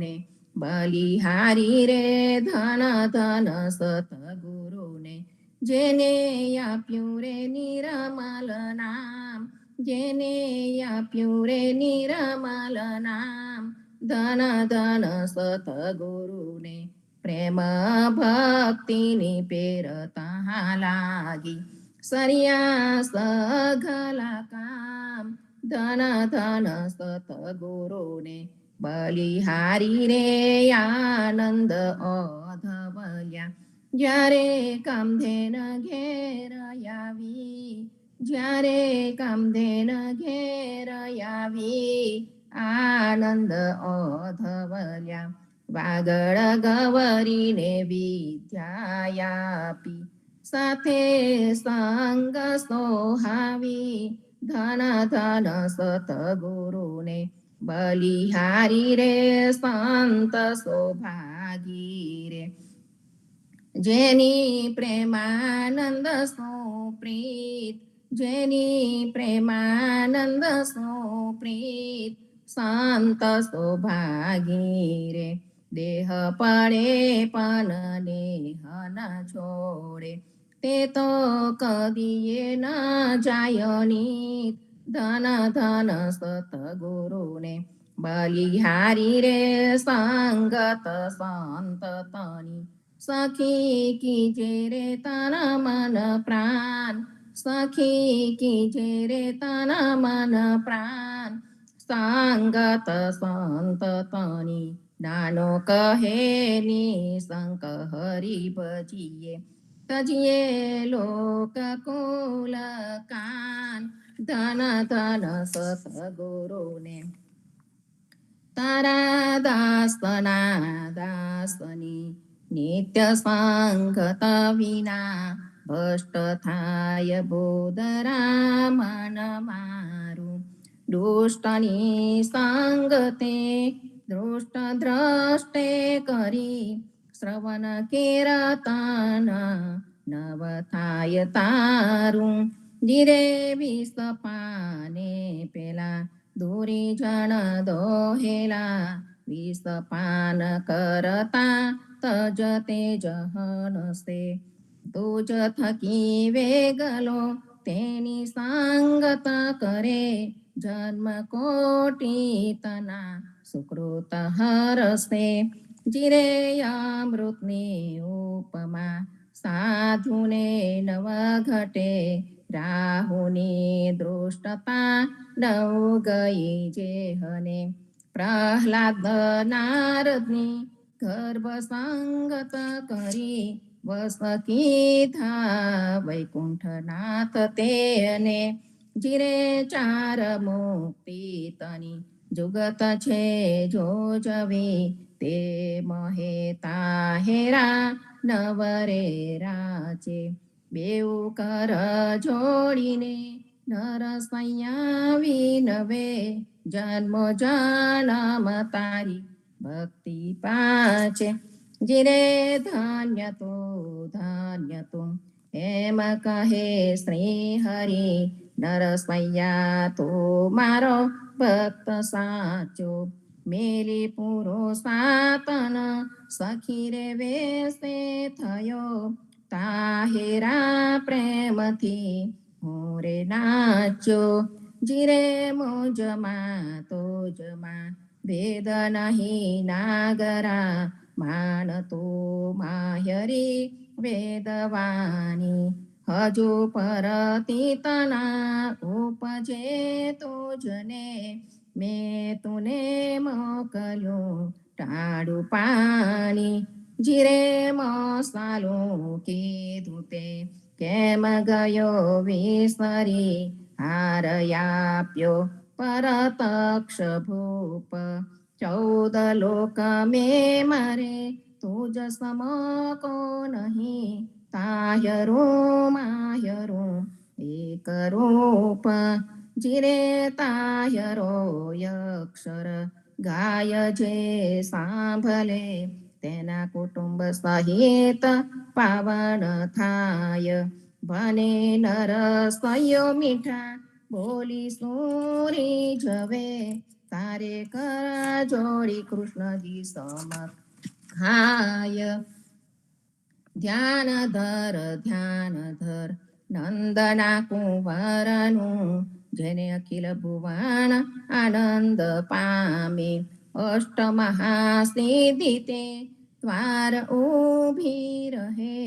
સતગુરુને બલિહારી રે ધન ધન સતગુરુને જેને આપ્યું રે નિરમલ નામ જેને આપ્યું રે નિરમલ નામ ધન ધન સતગુરુને પ્રેમ ભક્તિની પેરતા લાગી સરિયા સઘલા કામ ધન ધન સતગુરુને બલિહારી રે આનંદ અધવલ્યા જ્યારે કામધેન ઘેર આવી જ્યારે કામધેન ઘેર આવી આનંદ અધવલ્યા વાગડ ગવરીને વિદ્યા આપી સાથે સંગ સોહાવી ધન ધન સતગુરુને બલિહારી રે સંત સૌભાગી રે જેની પ્રેમાનંદ સુપ્રીત જેની પ્રેમાનંદ સુપ્રીત સંત સૌભાગી રે દેહ પડે પણ નેહ ન છોડે તે તો કદીએ ન જાય નીત ધન ધન સતગુરુને બલિહારી રે સંગત સંતની સખી કીજે રે તન મન પ્રાણ સખી કીજે રે તન મન પ્રાણ સંગત સંતની નાનો કહે નિશંક હરિ ભજીએ તજીએ લોક કુલ કાન ધન ધન સતગુરુને તારા દાસના દાસની નિત્ય સંગત વિના ભ્રષ્ટ થાય બોધરા મન મારું દુષ્ટની સંગતે દૃષ્ટ દ્રષ્ટે કરી શ્રવણ કીર્તન નવ થાય તારું ધીરે વિષપાને પેલા દૂરી જણ દોહેલા વિષપાન કરતા તજ તે જહનસે તુજ થકી વેગલો તેની સંગત કરે જન્મ કોટી તના સુકૃત હરસે જીરે અમૃતની ઉપમા સાધુને નવ ઘટે રાહુની દૃષ્ટતા નવ ગઈ જેહને પ્રહલાદ નારદની ગર્ભ સંગત કરી વસ કીધા વૈકુંઠનાથ તેને જીરે ચાર મુક્તિ તની જુગત છે જોજવી તે મહે તાહેરા નવરે રાચે બેઉ કર જોડીને નરસૈયા વિનવે જન્મો જન્મ તારી ભક્તિ પાછે જીરે ધન્ય તું એમ કહે શ્રી હરિ નરસૈયા તું મારો ભક્ત સાચો મેલી પૂરો સાતન સખી રે વેસે થયો તાહેરા પ્રેમથી હું રે નાચ્યો જીરે મોજમાં તોજમાં વેદ નહીં નાગરા માનતો માયરી વેદવાણી હજુ પરતી તના ઉપજે તુજને મેં તુને મોકલ્યું ટાળું પાણી જીરે મસાલું કીધું તે કેમ ગયો વિસરી હાર આપ્યો પરતક્ષ ભૂપ 14 લોક में मरे तुझ सम को नहीं तायरो एक रूप जिरे तायरो अक्षर गाय जे सांभले तेना कुटुंब सहित पावन थाय बने नर सयो मीठा बोली सूरी जवे તારે કર જોડી કૃષ્ણજી સમખાય. ધ્યાન ધર નંદના કુંવરનું, જેને અખિલ ભુવન આનંદ પામે. અષ્ટમહાસિદ્ધિ તે દ્વાર ઊભી રહે,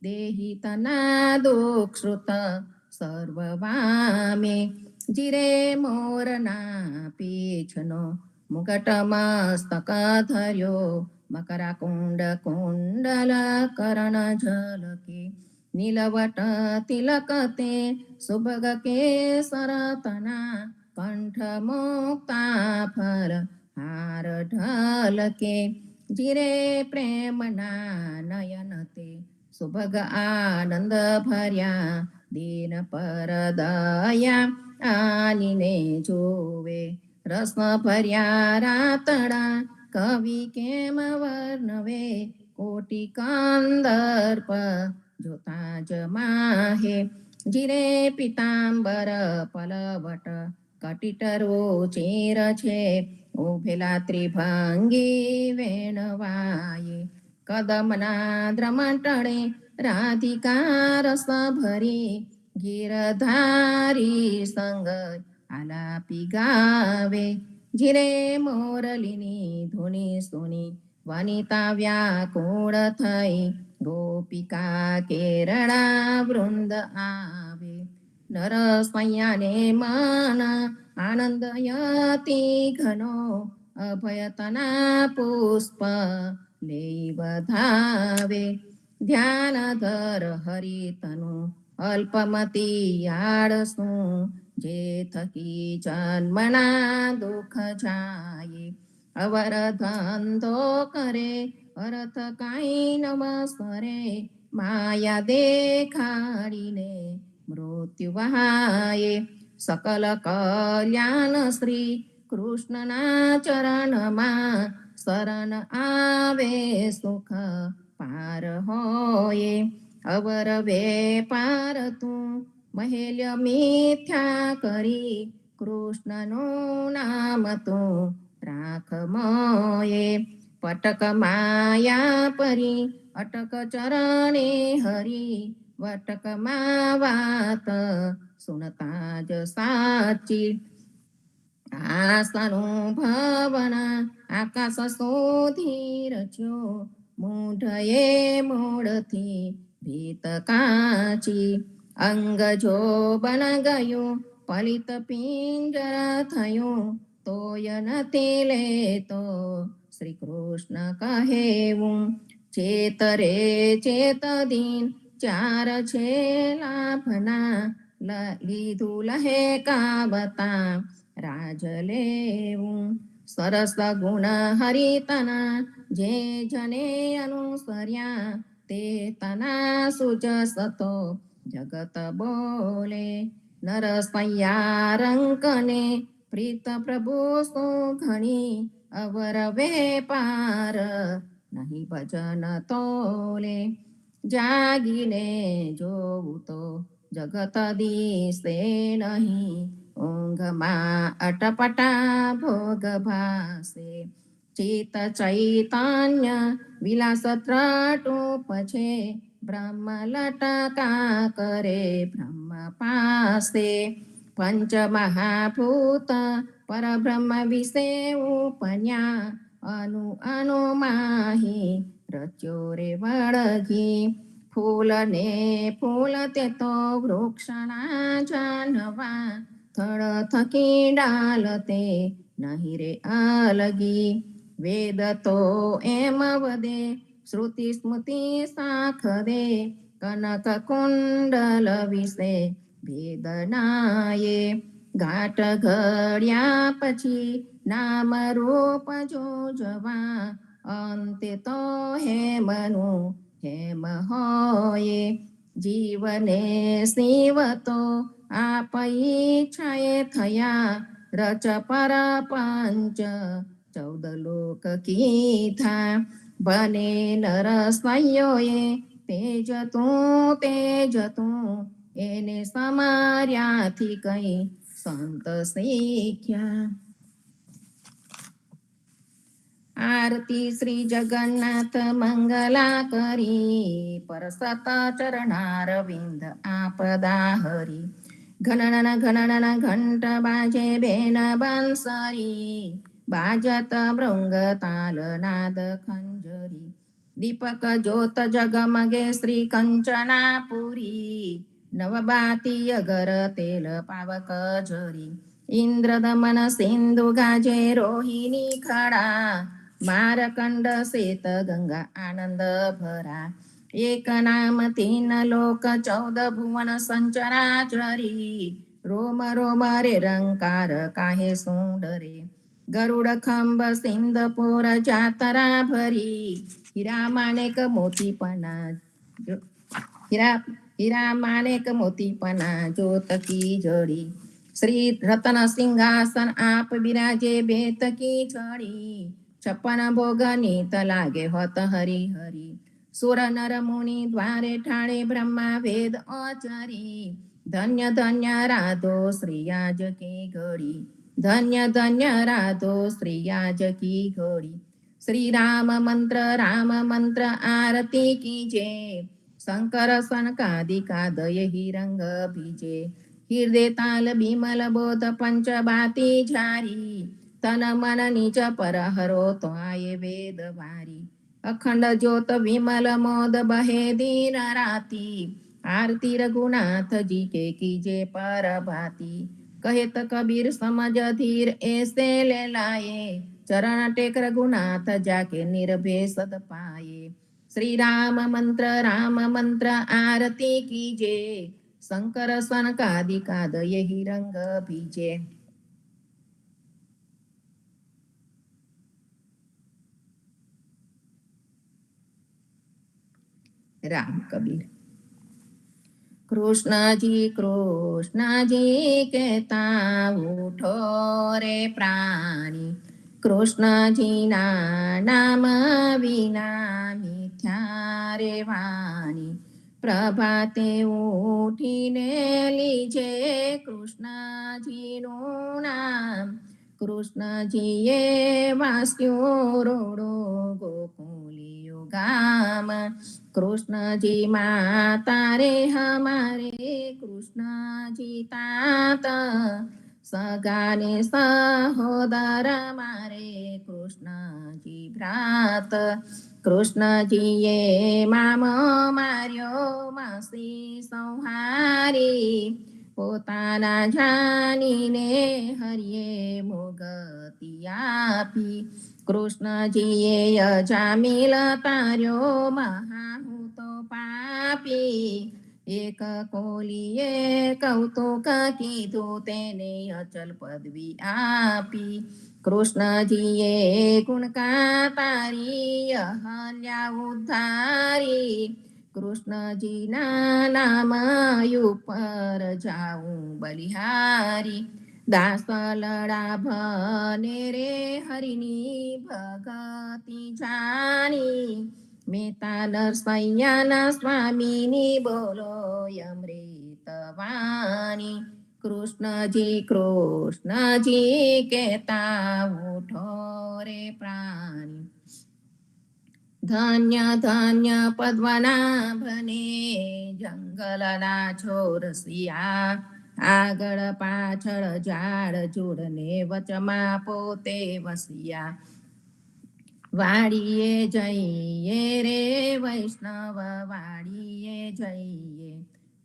દેહી તના દુઃખ શ્રુત સર્વ વામે. જીરે મોરના પીછનો મુકટ મસ્તક ધર્યો, મકરા કુંડ કુંડલ કરણ ઝલકે. નીલવટ તિલક તે સુભગ કેસર તના, કંઠ મુક્તા ફર હાર ઢલકે. જીરે પ્રેમના નયન તે સુભગ આનંદ ભર્યા, દીન પર દયા આનીને જોવે. રસ ભર્યા રાતડા કવિ કેમ વર્ણવે, કોટી કંદર્પ જોતા જ માહે. જીરે પિતાંબર પલવટ કટિટરો ચેર છે, ઉભેલા ત્રિભંગી વેણવાયે. કદમના દ્રમટણે રાધિકા રસ ભરી, ગીરધારી સંગ આલાપી ગાવે. જીરે મોરલીની ધૂની સુની વનિતા વ્યાકુળ થઈ, ગોપિકા કેરળા વૃંદ આવે. નરસૈયાને મન આનંદયતી ઘનો, અભયતના પુષ્પ લઈ વધાવે. ધ્યાન ધર હરિતનું અલ્પમતી આળસું, જે થકી જન્મના દુઃખ જાય. અવર ધંધો કરે અર્થ કાંઈ નમસ્કરે, માયા દેખાડીને મૃત્યુ વહાય. સકલ કલ્યાણ શ્રી કૃષ્ણના ચરણમાં, શરણ આવે સુખ પાર હોય. અવર વેપાર તું મહેલ્ય મિથ્યા કરી, કૃષ્ણનું નામ તું રાખ મોયે. પટક માયા પરી અટક ચરણે હરી, વટકમાં વાત સુનતા જ સાચી. આસાનું ભવના આકાશ શોધી રચ્યો, મૂઢએ મૂળથી ભીત કાચી. અંગ જો બન ગયું પલિત પિંજર થયું, તોય નથી લેતો શ્રી કૃષ્ણ કહેવું. ચેતરે ચેત દિન ચાર છે લાભના, લીધું લહે કાવતા રાજ લેવું. સરસ ગુણ હરિતના જે જને અનુસર્યા, તે તના સુજસતો જગત બોલે. નરસૈયા રંકને પ્રીત પ્રભુ શું ઘણી, અવર વેપાર નહીં ભજન તોલે. જાગીને જોવું તો જગત દિશે નહીં, ઊંઘમાં અટપટા ભોગ ભાસે. ચિત ચૈતન્ય વિલાસ ત્રટુપ છે, બ્રહ્મ લટકા કરે બ્રહ્મ પાસે. પંચ મહાભૂત પરબ્રહ્મ વિશે ઉપન્યા, અનુ માહી રચ્યો રે વળગી. ફૂલ ને ફૂલ તે તો વૃક્ષના જાનવા, થળ થકી ડાલ તે નહીં રે અલગી. વેદ તો એમ વદે શ્રુતિ સ્મૃતિ સાખ દે, કનક કુંડલ વિશે ભેદ નાયે. ઘાટ ઘડ્યા પછી નામ રૂપ જોજવા, અંતે તો હેમનું હેમ હોયે. જીવને શિવ તો આપ ઈચ્છાએ થયા, રચ પર પંચ 14 લોક કીધા. બને નરસૈયોએ તેજ તું, એને સમાર્યાથી કઈ સંત શીખ્યા. આરતી શ્રી જગન્નાથ મંગલા કરી, પરસત ચરણારવિંદ આપદા હરી. ઘનન ઘંટ બાજે બેન બંસરી, બાજત મૃંગ તાલ નાદ ખંજરી. દીપક જ્યોત જગમગે શ્રી કંચનાપુરી, નવબાતી અગર તેલ પાવક જરી. ઇન્દ્રદમન સિંધુ ગાજે રોહિણી ખડા, મારકંડ શેત ગંગા આનંદ ભરા. એક નામ તીન લોક 14 ભુવન સંચરાચરી, રોમ રોમ રે રંકાર કાહે સુંદરે. ગરુડ ખંભ સિંધપુર જાતરા ભરી, હીરા માણેક મોતી પના હીરા માણેક મોતી પના જ્યોત કી જડી. શ્રી રતન સિંહાસન આપ બિરાજે બેત કી છડી, 56 ભોગ નીત લાગે હોત હરી હરી. સુર નર મુનિ દ્વારે ઠાણે બ્રહ્મા વેદ આચરી, ધન્ય ધન્ય રાધો શ્રીયાજ કી ઘડી. ધન્ય ધન્ય રાધો શ્રીયાજ કી ઘડી. શ્રી રામ મંત્ર આરતી કીજે, શંકર સનકાદિકા દય હિરંગ ભીજે. હૃદય તાલ બિમલ બોધ પંચ બાતી ઝારી, તન મન નીચ પર હરો તો આયે વેદ વારી. અખંડ જ્યોત વિમલ મોદ બહે દીન રાતી, આરતી રઘુનાથજી કે કીજે પર ભાતી. કહેત કબીર સમજ ધીર ऐसे ले लाए, चरण टेक रघुनाथ जाके निर्भय सद पाए. श्री राम मंत्र आरती कीजे, शंकर सनकादिका दय हिरंग भीजे. राम कबीर. कृष्ण जी कहता उठो रे प्राणी, कृष्ण जी ना नाम विना मिथ्या रे वाणी. प्रभाते उठीने लीजे कृष्णजीનું નામ, કૃષ્ણજીએ વાસ્યું રોડો ગોકુલિયું ગામ. कृष्णजी माता रे हमारे कृष्णजी तात, सगाने सहोदर मारे कृष्णजी भ्रात. कृष्णजीए मामो मार्यो मासी संहारी, પોતાના જાનીને હરિએ મુગતિ આપી. કૃષ્ણજીએ અજામિલ તાર્યો મહાહૂતો પાપી, એક કોલીએ કૌતુક કીધું તેને અચલ પદવી આપી. કૃષ્ણજીએ ગુણકા તારી અહલ્યા ઉદ્ધારી, કૃષ્ણજીના નામ ઉપર જાઉં બલિહારી. દાસ લડા ભને રે હરિની ભગતિ જાણી, મેતા નરસૈયાના સ્વામીની બોલો અમૃત વાણી. કૃષ્ણજી કહેતા ઉઠો રે પ્રાણી. ધન્ય ધન્ય પદ્મનાભને જંગલના છોરસિયા, આગળ પાછળ ઝાડ ઝૂડને વચમાં પોતે વસિયા. વાડીએ જઈએ રે વૈષ્ણવ વાડીએ જઈએ,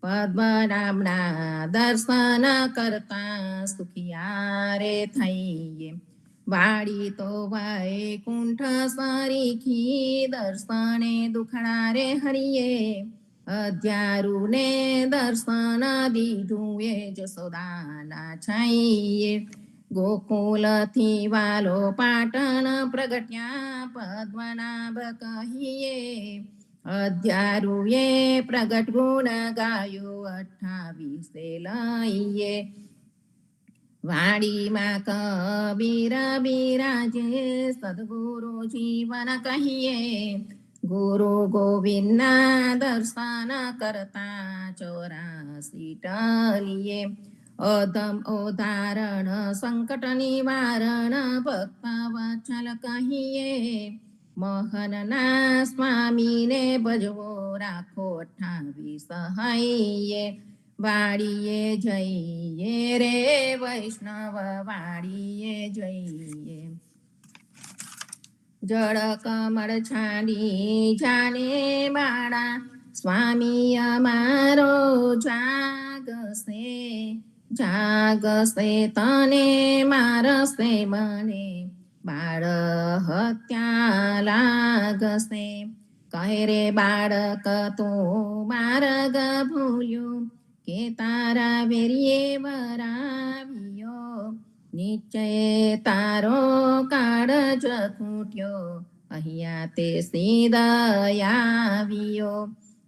પદ્મનાભના દર્શન કરતા સુખિયા રે થઈએ. વાડી તો વૈકુંઠ સરીખી, દર્શને દુખણા રે હરિએ. અધ્યારુને દર્શન દીધું એ જસોદાના છાઈએ. ગોકુલથી વાલો પાટણ પ્રગટ્યા પદ્મનાભ કહીએ, અધ્યારુએ પ્રગટ ગુણ ગાયો 28 લઈએ. વાડીમાં કબીર બિરાજે સદગુરુ જીવન કહીએ, ગુરુ ગોવિંદના દર્શન કરતા 84 ટલીએ. અધમ ઉદાહરણ સંકટ નિવારણ ભક્ત વત્સલ કહીએ મોહનના સ્વામીને ભજવો રાખો 28 સહાઈએ વાડીએ જઈએ રે વૈષ્ણવ વાડીએ જઈએ જળ કમળ છાંડી જાને બાળા સ્વામી અમારો જાગશે જાગશે તને મારશે મને બાળ હત્યા લાગશે કહે રે બાળક તું માર્ગ ભૂલ્યું કે તારા વેરીએ વરાવ્યો નિશ્ચય તારો કાળજ ખૂટ્યો અહીંયા તે સીધયાવ્યો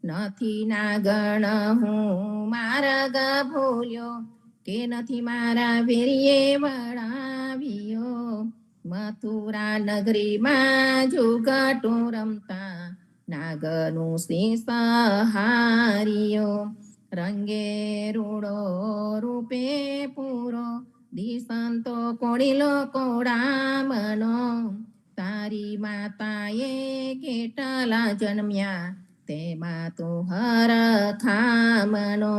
નથી નાગણ હું માર્ગ ભૂલ્યો કે નથી મારા વેરીએ વળાવ્યો મથુરા નગરીમાં જુગાટું રમતા નાગનું શીશ હાર્યો રંગે રૂડો રૂપે પૂરો દિશંતો કોળીલો કોડામનો તારી માતાએ કેટલા જન્મ્યા તેમાં તો હર ખામનો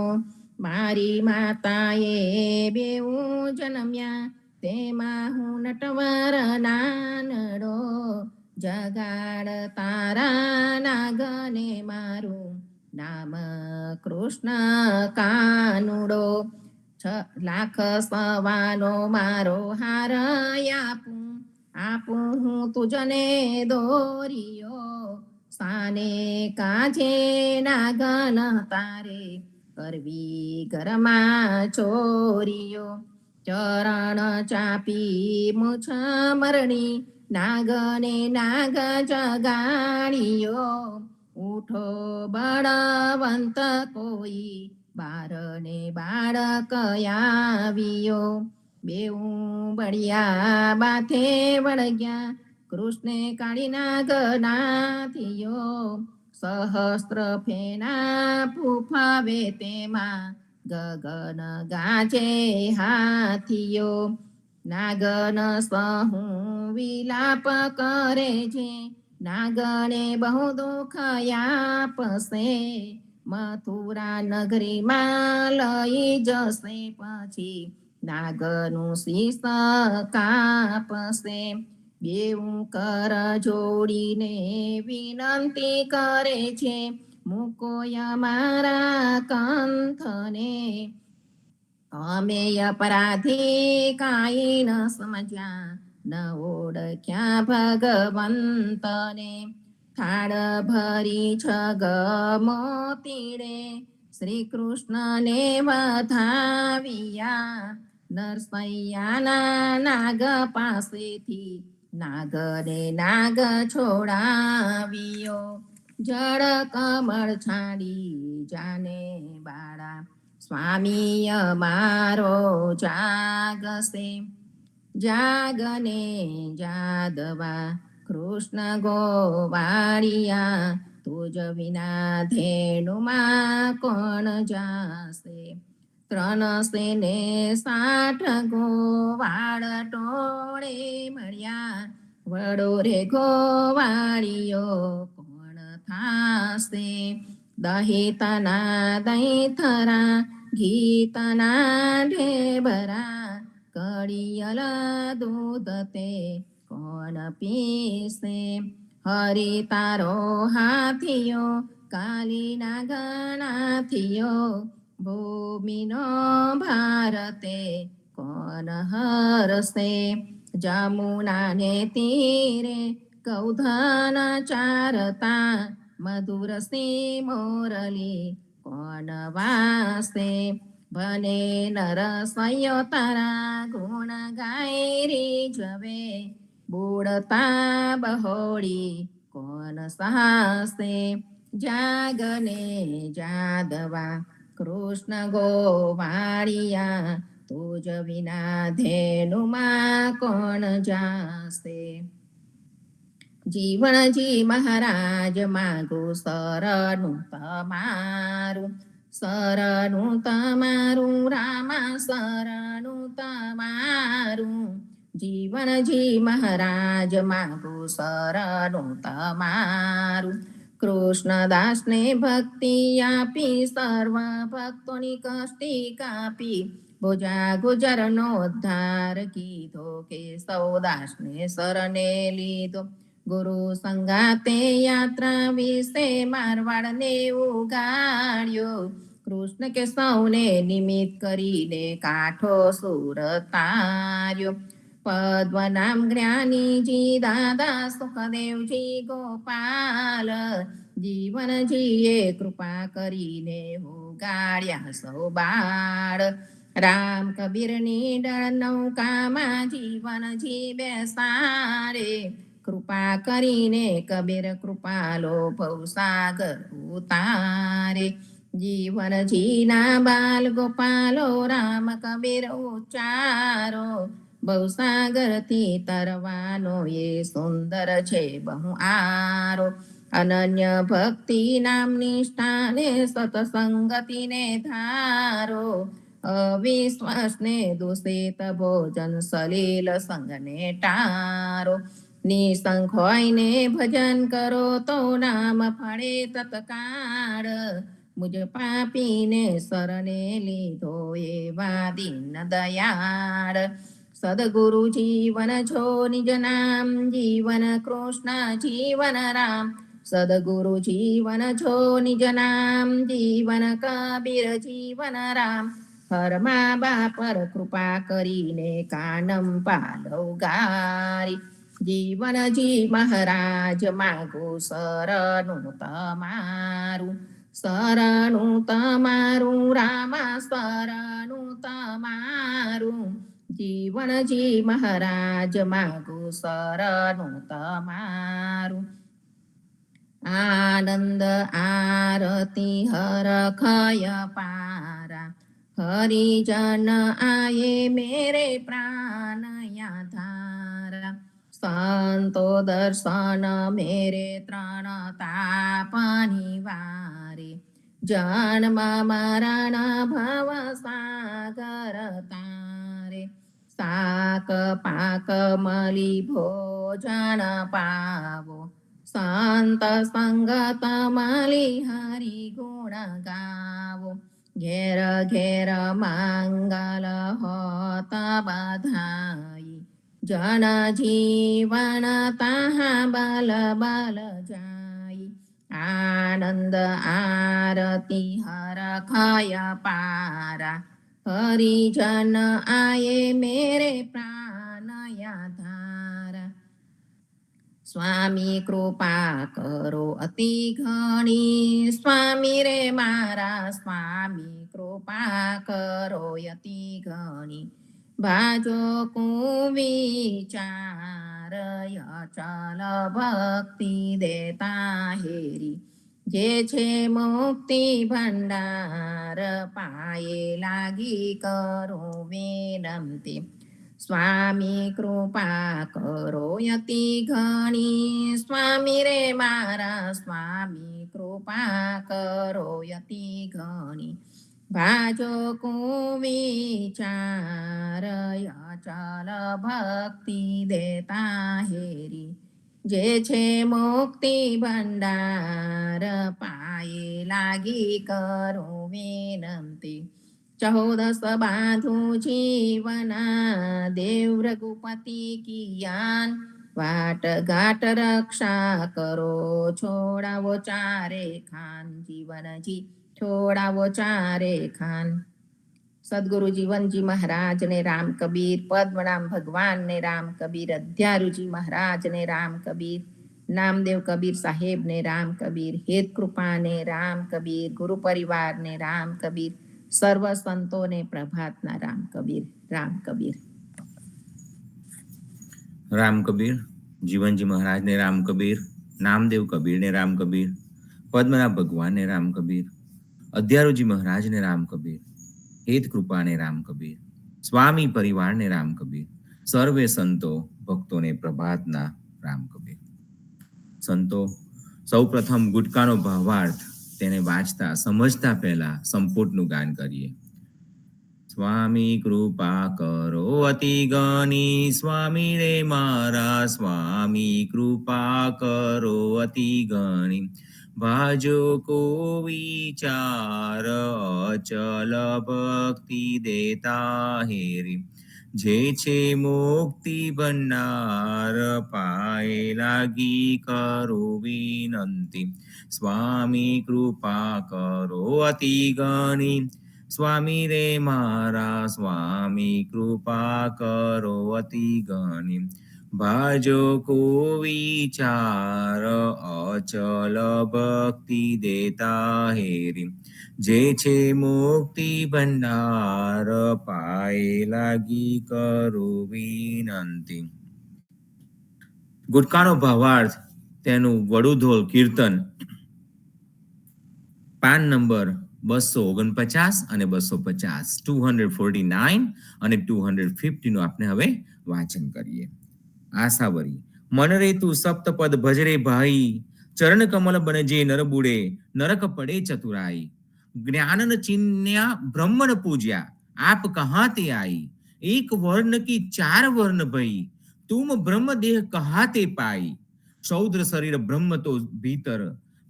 મારી માતાએ બેઉ જન્મ્યા તેમાં હું નટવર નાનડો જગાડ તારા નાગને મારું નામ કૃષ્ણ કાનુડો 6 લાખ સવાનો મારો હાર આપું હું તુજને દોરિયો સાને કાજે નાગન તારે કરવી ઘરમાં ચોરીઓ ચરણ ચાપી મુછ મરણી નાગને નાગ જગાડીયો ઉઠો બળવંત કોઈ બારને બાળક આવ્યો બેઉ બળિયા બાથે વળગ્યા કૃષ્ણે કાળી નાગ નાથિયો સહસ્ત્ર ફેના ફૂફાવે તેમાં ગગન ગાજે હાથીયો નાગન સહુ વિલાપ કરે છે નાગને બહુ દુઃખ આપશે મથુરા નગરીમાં લઈ જશે પછી નાગનું શીશ કાપશે બેઉ કર જોડીને વિનંતી કરે છે મૂકો અમારા કંથને અમે અપરાધી કાંઈ ન સમજ્યા ન ઓળખ્યા ભગવંતને થાળ ભરી છગ મોતીડે શ્રી કૃષ્ણને વધાવ્યા નરસૈયાના નાગ પાસેથી નાગને નાગ છોડાવ્યો જળ કમળ છાડી જાને બાળા સ્વામી અમારો જાગશે જાગને જાદવા કૃષ્ણ ગોવાળિયા તુજ વિના ધેનુમાં કોણ જાશે 3 ને 60 ગોવાળ ટોળે મળ્યા વડો રે ગોવાળિયો કોણ થાશે દહિતના દહીંથરા ઘીતના ઢેબરા કડિયલ દૂધ તે કોણ પીશે હરિ તારો હાથિયો કાલી નાગનાથિયો ભૂમિનો ભારતે કોણ હરશે જમુનાને તીરે કૌધન ચારતા મધુર સિંહ મોરલી કોણ વાસે ભને નરસૈયો તારા ગુણ ગાયરી જવે બોળતા બહોળી કોણ સહાશે જાગને જાદવા કૃષ્ણ ગોવાળિયા તુજ વિના ધેનુમાં કોણ જાશે જીવણજી મહારાજ માગું શરણું તમારું શરણું તમારું રામા શરણું તમારું જીવનજી મહારાજ માગું શરણું તમારું કૃષ્ણદાસને ભક્તિ આપી સર્વ ભક્તોની કષ્ટી કાપી ભોજા ગુજરનો ઉદ્ધાર કીધો કે સૌદાસને શરણે લીધો ગુરુ સંગાતે યાત્રા વિશે મારવાડને ઉગાડ્યો કૃષ્ણ કે સૌને નિમિત્ત કરીને કાઠો સુર તાર્યો પદ્મનામ જ્ઞાનીજી દાદા સુખદેવજી ગોપાલ જીવનજીએ કૃપા કરીને ઉગાડ્યા સૌ બાળ રામ કબીરની ડળ નૌકામાં જીવનજી બેસાડે કૃપા કરીને કબીર કૃપાલો ભવસાગર ઉતારે જીવનજીના બાલ ગોપાલો રામ કબીર ઉચ્ચારો ભવસાગરથી તરવાનો એ સુંદર છે બહુ આરો અનન્ય ભક્તિ નામ નિષ્ઠાને સતસંગતિને ધારો અવિશ્વાસને દૂષિત ભોજન સલીલ સંગને ટારો નિસંક હોઈને ભજન કરો તો નામ ફળે તત્કાળ મુજ પાપીને શરણે લીધો એવા દીન દયાળ સદગુરુ જીવન છો નિજ નામ જીવન કૃષ્ણ જીવન રામ સદગુરુ જીવન છો નિજ નામ જીવન કબીર જીવન રામ હરમા બાપર કૃપા કરીને કાનમ પાલવ ગારી જીવનજી મહારાજ માગું શરણું તમારું રામા શરણું તમારું જીવનજી મહારાજ માગું શરણું તમારું આનંદ આરતી હરખય પારા હરિજન આયે મેરે પ્રાણ ધારા સંતો દર્શન મેરે ત્રણ તાપ નિવારે જન્મ મરણ ભવ સાગર તારે શાક પાક મળી ભોજન પાવો સંત સંગત મળી હરિ ગુણ ગાવો ઘેર ઘેર મંગલ હોત બધાઈ જન જીવન તાહા બલ બલ જાય આનંદ આરતી હરખય પારા હરિજન આયે મેરે પ્રાણયા ધારા સ્વામી કૃપા કરો અતિ ઘણી સ્વામી રે મારા સ્વામી કૃપા કરો અતિ ઘણી ભાજો કુવિચાર અચલ ભક્તિ દેતા હેરી જે છે મુક્તિ ભંડાર પાયે લાગી કરો વિનંતી સ્વામી કૃપા કરો અતિ ઘણી સ્વામી રે મારા સ્વામી કૃપા કરો અતિ ઘણી ભાજો કુવિચાર અચલ ભક્તિ દેતા હેરી જે છે મુક્તિ ભંડાર પાયે લાગી કરો વિનંતી 14 બાંધું જીવના દેવ રઘુપતિ કિયાન વાટ ઘાટ રક્ષા કરો છોડાવો ચારે ખાન જીવનજી છોડાવો ચારે ખાન સદગુરુ જીવનજી મહારાજ ને રામ કબીર પદ્મનામ ભગવાન ને રામ કબીર અધ્યારુજી મહારાજ ને રામ કબીર નામદેવ કબીર સાહેબ ને રામ કબીર હેત કૃપા ને રામ કબીર ગુરુ પરિવાર ને રામ કબીર સર્વ સંતોને પ્રભાતના રામ કબીર રામ કબીર રામ કબીર જીવનજી મહારાજ ને રામ કબીર નામદેવ કબીર ને રામ કબીર પદ્મનાભ ભગવાન ને રામ કબીર અધ્યારુજી મહારાજ ને રામ કબીર હેત કૃપા ને રામ કબીર સ્વામી પરિવાર ને રામ કબીર સર્વે સંતો ભક્તોને પ્રભાતના રામ કબીર સંતો સૌ પ્રથમ ગુટકાનો ભાવાર્થ તેને વાંચતા સમજતા પહેલા સંપુટનું ગાન કરીએ. સ્વામી કૃપા કરો અતિ ગણી, સ્વામી રે મારા સ્વામી કૃપા કરો અતિ ગણી, ભાજો કો વિચાર અચલ ભક્તિ દેતા હેરી, જે છે મુક્તિ ભંડાર પાએ લાગી કરો વિનંતી, સ્વામી કૃપા કરો અતિ ગણી, સ્વામી રે મારા સ્વામી કૃપા કરો અતિ ગણી, ભાજો કો વિચાર અચલ ભક્તિ દેતા હેરી, જે છે મુક્તિ ભંડાર પાએ લાગી કરો વિનંતી. ગુટકાનો ભાવાર્થ તેનું વડુધોલ કીર્તન પાન નંબર 249 અને 250, 249 અને 250 નું આપણે હવે વાંચન કરીએ. આશાવરી મન રે તું સપ્તપદ ભજરે ભાઈ, ચરણ કમલ બનજે નર બુડે, નરક પડે ચતુરાઈ, જ્ઞાનન ચિન્યા બ્રહ્મન પૂજ્યા, આપ કહાં તે आई, एक वर्ण की 4 वर्ण भई, तुम ब्रह्म देह कहाते पाई, शौद्र शरीर ब्रह्म तो भीतर,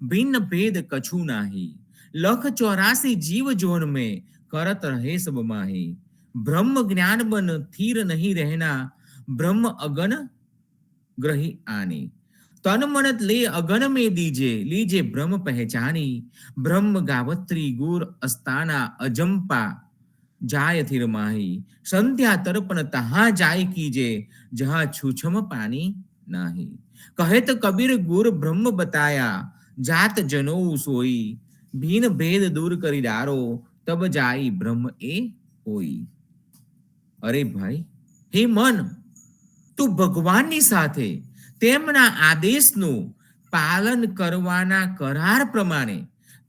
भिन्न भेद कछु नाही, लख 84 जीव जोन में करत रहे सब माही, ब्रह्म ज्ञान बन थीर नहीं रहना, ब्रह्म अगन ग्रही आने, तन मनत ले अगन में दीजे, लीजे ब्रह्म पहचानी, ब्रह्म गावत्री गुर अस्ताना अजंपा जाय थिर माही, संध्या तर्पण तहां जाय कीजे, जहां छूछम पानी नाही, कहे तो कबीर गुर ब्रह्म बताया, जात जनो सोई, भीन भेद दूर करी डारो, तब जाई ब्रह्म ए होई. अरे भाई, हे मन, તું ભગવાનની સાથે તેમના આદેશનું પાલન કરવાના કરાર પ્રમાણે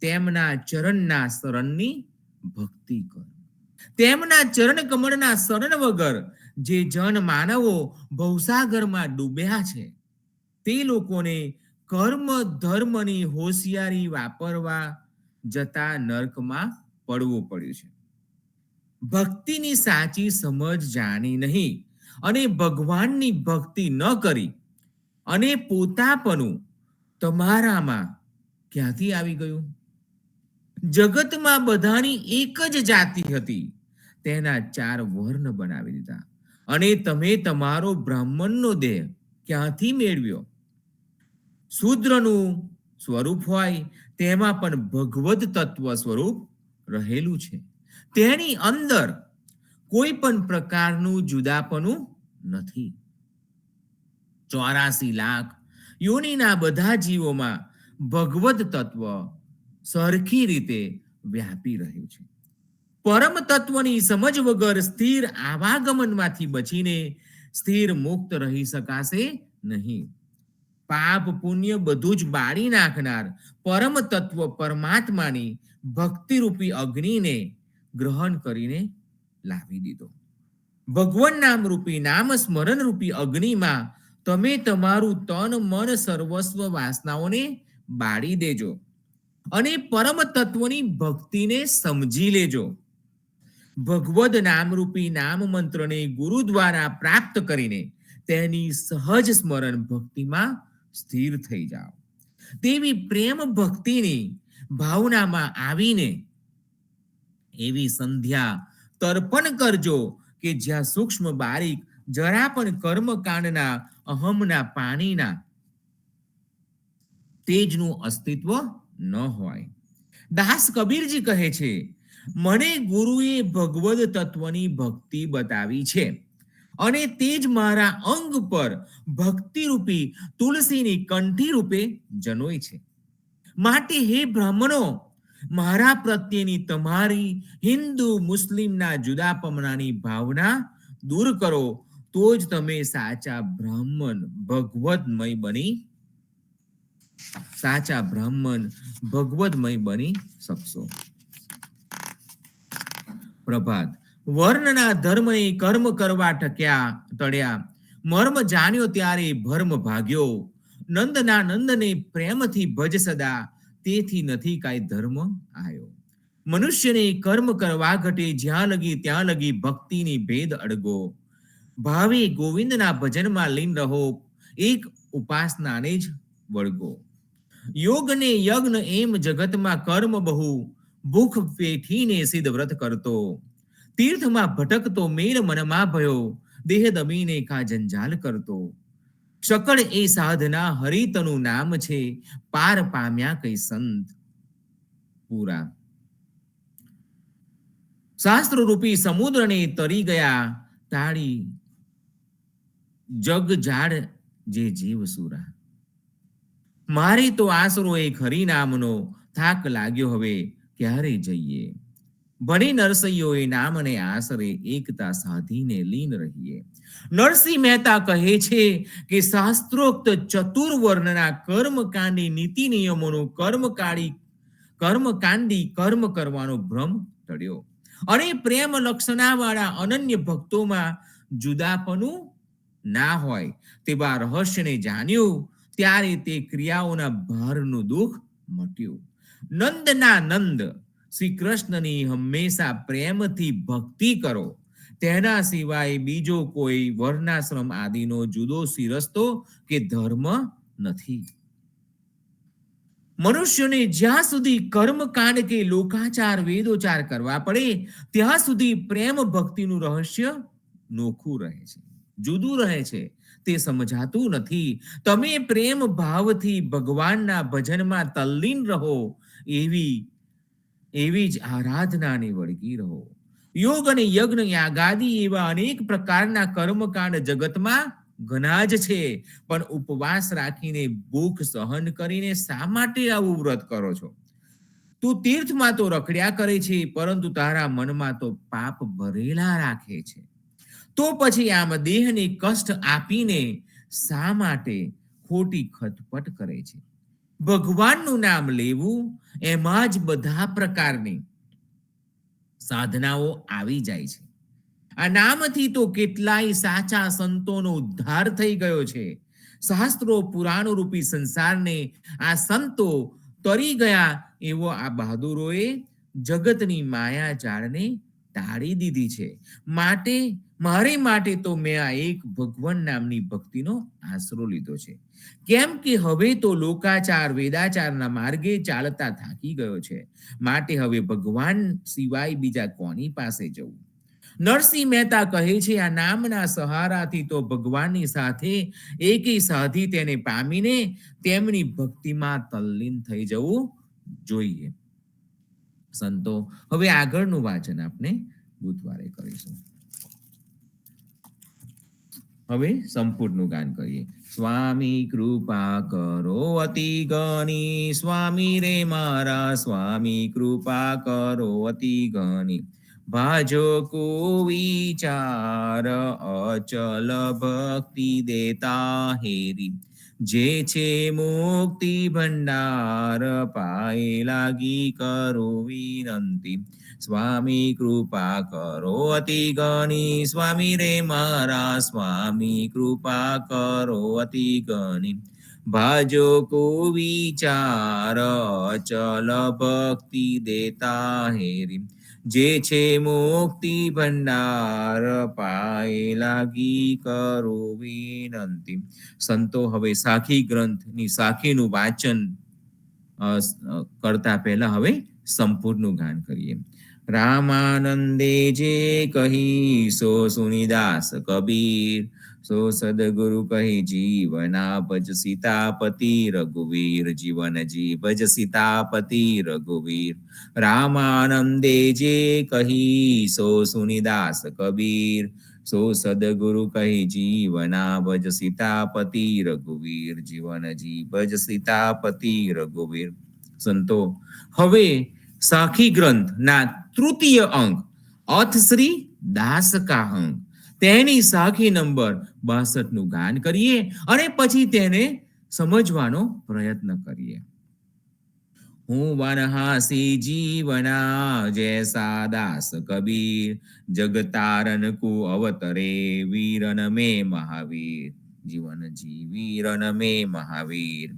તેમના ચરણના શરણની ભક્તિ કર. તેમના ચરણ કમળના શરણ વગર જે જન માનવો ભવસાગરમાં ડૂબ્યા છે, તે લોકોને કર્મ ધર્મની હોશિયારી વાપરવા જતા નરકમાં પડવું પડ્યું છે. ભક્તિની સાચી સમજ જાણી નહીં અને ભગવાનની ભક્તિ ન કરી અને પોતાપણું તમારામાં ક્યાંથી આવી ગયું? જગતમાં બધાની એક જ જાતિ હતી, તેના 4 વર્ણ બનાવી દીધા અને તમે તમારો બ્રાહ્મણનો દેહ ક્યાંથી મેળવ્યો? શૂદ્રનું સ્વરૂપ હોય તેમાં પણ ભગવદ તત્વ સ્વરૂપ રહેલું છે, તેની અંદર કોઈ પણ પ્રકારનું જુદાપણું નથી. 84 લાખ યોનિના બધા જીવોમાં ભગવદ તત્વ સરખી રીતે વ્યાપી રહ્યું છે. પરમ તત્વની સમજ વગર સ્થિર આવાગમનમાંથી બચીને સ્થિર મુક્ત રહી શકાશે નહીં. પાપ પુણ્ય બધું જ બાળી નાખનાર પરમ તત્વ પરમાત્માની ભક્તિરૂપી અગ્નિને ગ્રહણ કરીને લાવી દીધો. ભગવાન નામ રૂપી નામ સ્મરણ રૂપી અગ્નિમાં તમે તમારું તન મન સર્વસ્વ વાસનાઓને બાળી દેજો અને પરમ તત્વની ભક્તિને સમજી લેજો. ભગવદ નામરૂપી નામ મંત્રને ગુરુ દ્વારા પ્રાપ્ત કરીને તેની સહજ સ્મરણ ભક્તિમાં સ્થિર થઈ જાઓ. તેવી પ્રેમ ભક્તિની ભાવનામાં આવીને એવી સંધ્યા તર્પણ કરજો કે જ્યાં સૂક્ષ્મ બારીક જરા પણ કર્મકાંડના અહમના પાણીના તેજનું અસ્તિત્વ ન હોય. દાસ કબીરજી કહે છે, મને ગુરુએ ભગવદ તત્વની ભક્તિ બતાવી છે અને તે જ મારા અંગ પર ભક્તિરૂપી તુલસીની કંઠી રૂપે જનોય છે. માટે હે બ્રાહ્મણો, મારા પ્રત્યેની તમારી હિન્દુ મુસ્લિમના જુદાપણાની ભાવના દૂર કરો, તો જ તમે સાચા બ્રાહ્મણ ભગવદમય બની શકશો. પ્રભાત. વર્ણના ધર્મને કર્મ કરવા ટળ્યા, મર્મ જાણ્યો ત્યારે ભર્મ ભાગ્યો, નંદના નંદને પ્રેમથી ભજ સદા, તેથી નથી કાંઈ ધર્મ આયો. મનુષ્યને કર્મ કરવા ઘટે જ્યાં લગી ત્યાં લગી ભક્તિની ભેદ અડગો. ભાવે ગોવિંદના ભજનમાં લીન રહો, એક ઉપાસનાને જ વળગો. યોગ ને યજ્ઞ એમ જગતમાં કર્મ બહુ, ભૂખ પેઠીને સિદ્ધ વ્રત કરતો. તીર્થમાં ભટકતો મેર મનમાં ભયો, દેહ દમીને કા જંજાલ કરતો. શકળ એ સાધના હરિતનું નામ છે, પાર પામ્યા કઈ સંત પૂરા. શાસ્ત્ર રૂપી સમુદ્રને તરી ગયા, તાળી જગ જાડ જે જીવ સુરા. મારી તો આશરો એક હરિનામનો, થાક લાગ્યો હવે ક્યારે જઈએ. ભણી નરસૈયોએ નામને આશરે એકતા સાધીને લીન રહીએ. નરસિંહ મહેતા કહે છે કે શાસ્ત્રોક્ત ચતુર્વર્ણના કર્મકાંડી નીતિ નિયમોનું કર્મકાંડી કર્મ કરવાનો ભ્રમ ટળ્યો અને પ્રેમ લક્ષણાવાળા અનન્ય ભક્તોમાં જુદાપણું ના હોય તેવા રહસ્યને જાણ્યું. ત્યારે તે ક્રિયાઓના ભારનું દુઃખ મટ્યું. નંદના નંદ શ્રી કૃષ્ણની હંમેશા પ્રેમથી ભક્તિ કરો, તેના સિવાય બીજો કોઈ વર્ણાશ્રમ આદિનો જુદો શિરસ્તો કે ધર્મ નથી. મનુષ્યને જ્યાં સુધી કર્મકાંડ કે લોકાચાર વેદોચાર કરવા પડે ત્યાં સુધી પ્રેમ ભક્તિનું રહસ્ય નોખું રહે છે, જુદું રહે છે. તે સમજાતું નથી. તમે પ્રેમ ભાવથી ભગવાનના ભજનમાં તલ્લીન રહો, એવી જ આરાધનાને વળગી રહો. યોગ અને યજ્ઞ યાગાદી એવા અનેક પ્રકારના કર્મકાંડ જગતમાં ઘણા જ છે, પણ ઉપવાસ રાખીને ભૂખ સહન કરીને શા માટે આવું વ્રત કરો છો? તું તીર્થમાં તો રખડ્યા કરે છે, પરંતુ તારા મનમાં તો પાપ ભરેલા રાખે છે. તો પછી આમ દેહને કષ્ટ આપીને શા માટે ખોટી ખટપટ કરે છે? ભગવાનનું નામ લેવું, એમાં જ બધા પ્રકારની સાધનાઓ આવી જાય છે. આ નામથી તો કેટલાય સાચા સંતોનો ઉદ્ધાર થઈ ગયો છે. શાસ્ત્રો પુરાણો રૂપી સંસારને આ સંતો તરી ગયા, એવો આ બહાદુરોએ જગતની માયા જાળને ટાળી દીધી છે. મારે માટે તો મેં આ એક ભગવાન નામની ભક્તિનો આશરો લીધો છે. કેમ કે હવે તો લોકાચાર વેદાચારના માર્ગે ચાલતા થાકી ગયો છે. માટે હવે ભગવાન સિવાય બીજા કોની પાસે જવું? નરસિંહ મહેતા કહે છે, આ નામના સહારાથી તો ભગવાનની સાથે એકી સાધી તેને પામીને તેમની ભક્તિમાં તલ્લીન થઈ જવું જોઈએ. સંતો, હવે આગળનું વાંચન આપણે બુધવારે કરીશું. હવે સંપૂર્ણ ગાન કરીએ. સ્વામી કૃપા કરો અતિ ગણી, સ્વામી રે મારા સ્વામી કૃપા કરો અતિ ગણી. ભાજો કુવિચાર અચલ ભક્તિ દેતા હેરી, જે છે મુક્તિ ભંડાર પાએ લાગી કરો વિનંતી. સ્વામી કૃપા કરો અતિ ગણી, સ્વામી રે મારા સ્વામી કૃપા કરો અતિ ગણી. ભાજો કુવિચાર અચલ ભક્તિ દેતા હેરી, જે છે મુક્તિ ભંડાર પાએ લાગી કરો વિનંતી. સંતો, હવે સાખી ગ્રંથની સાખીનું વાંચન કરતા પહેલા હવે સંપૂર્ણ ગાન કરીએ. રામાનંદે જે કહી સો સુનિદાસ કબીર, સો સદગુરુ કહી જીવના ભજ સીતાપતિ રઘુવીર. જીવન જી ભજ સીતાપતિ રઘુવીર. રામાનંદે જે કહી સો સુનિદાસ કબીર, સો સદગુરુ કહી જીવના ભજ સીતાપતિ રઘુવીર. જીવન જી ભજ સીતાપતિ રઘુવીર. સંતો, હવે સાખી ગ્રંથ ના તૃતીય અંક અથ શ્રી દાસ કા અંક, તેની સાખી નંબર 62 નું ગાન કરીએ અને પછી તેને સમજવાનો પ્રયત્ન કરીએ. હું વનહાસી જીવના જૈસા દાસ કબીર, જગતારન કો અવતરે વીરન में महावीर. જીવન જી વીરન में महावीर.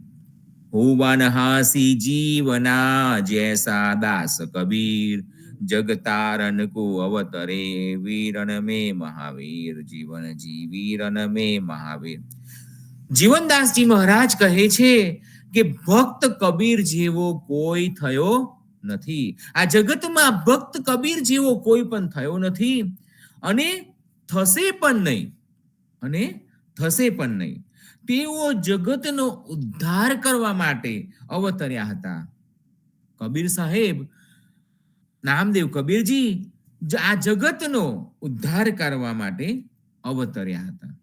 हुवन हासी जीवना जैसा दास कबीर जगतारन को अवतरे वीरन में महावीर जीवन जीवीरन में महावीर। જીવનદાસજી મહારાજ કહે છે કે ભક્ત કબીર જેવો કોઈ થયો નથી, આ જગતમાં ભક્ત કબીર જેવો કોઈ પણ થયો નથી અને થશે પણ નહીં, અને થશે પણ નહીં। તેઓ જગતનો ઉદ્ધાર કરવા માટે અવતર્યા હતા। કબીર સાહેબ નામદેવ કબીરજી આ જગતનો ઉદ્ધાર કરવા માટે અવતર્યા હતા।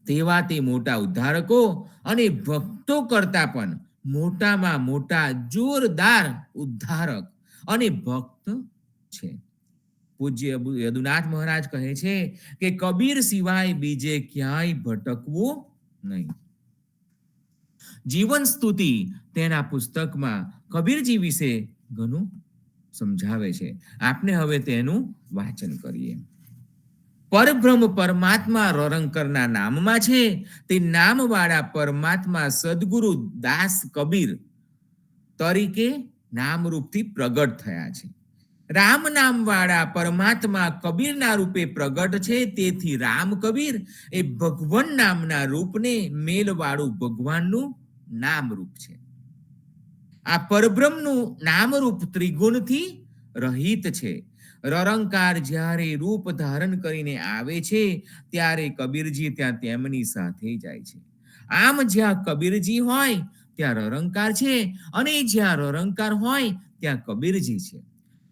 તેવા તે મોટા ઉદ્ધારકો અને ભક્તો કરતા પણ મોટામાં મોટા જોરદાર ઉદ્ધારક અને ભક્ત છે। પૂજ્ય યદુનાથ મહારાજ કહે છે કે કબીર સિવાય બીજે ક્યાંય ભટકવું નહીં। જીવન સ્તુતિ તેના પુસ્તકમાં કબીરજી વિશે ઘણું સમજાવે છે। આપણે હવે તેનું વાંચન કરીએ। પરબ્રહ્મ પરમાત્મા રરંકરના નામમાં છે, તે નામવાળા પરમાત્મા સદગુરુ દાસ કબીર તરીકે નામરૂપથી પ્રગટ થયા છે। રામ નામવાળા પરમાત્મા કબીરના રૂપે પ્રગટ છે, તેથી રામ કબીર એ ભગવાન નામના રૂપને મેલવાળું ભગવાનનું નામરૂપ છે। આ પરબ્રહ્મનું નામરૂપ ત્રિગુણથી રહિત છે। રરંકાર જ્યારે રૂપ ધારણ કરીને આવે છે ત્યારે કબીરજી ત્યાં તેમની સાથે જાય છે। આમ જ્યાં કબીરજી હોય ત્યાં રરંકાર છે અને જ્યાં રરંકાર હોય ત્યાં કબીરજી છે।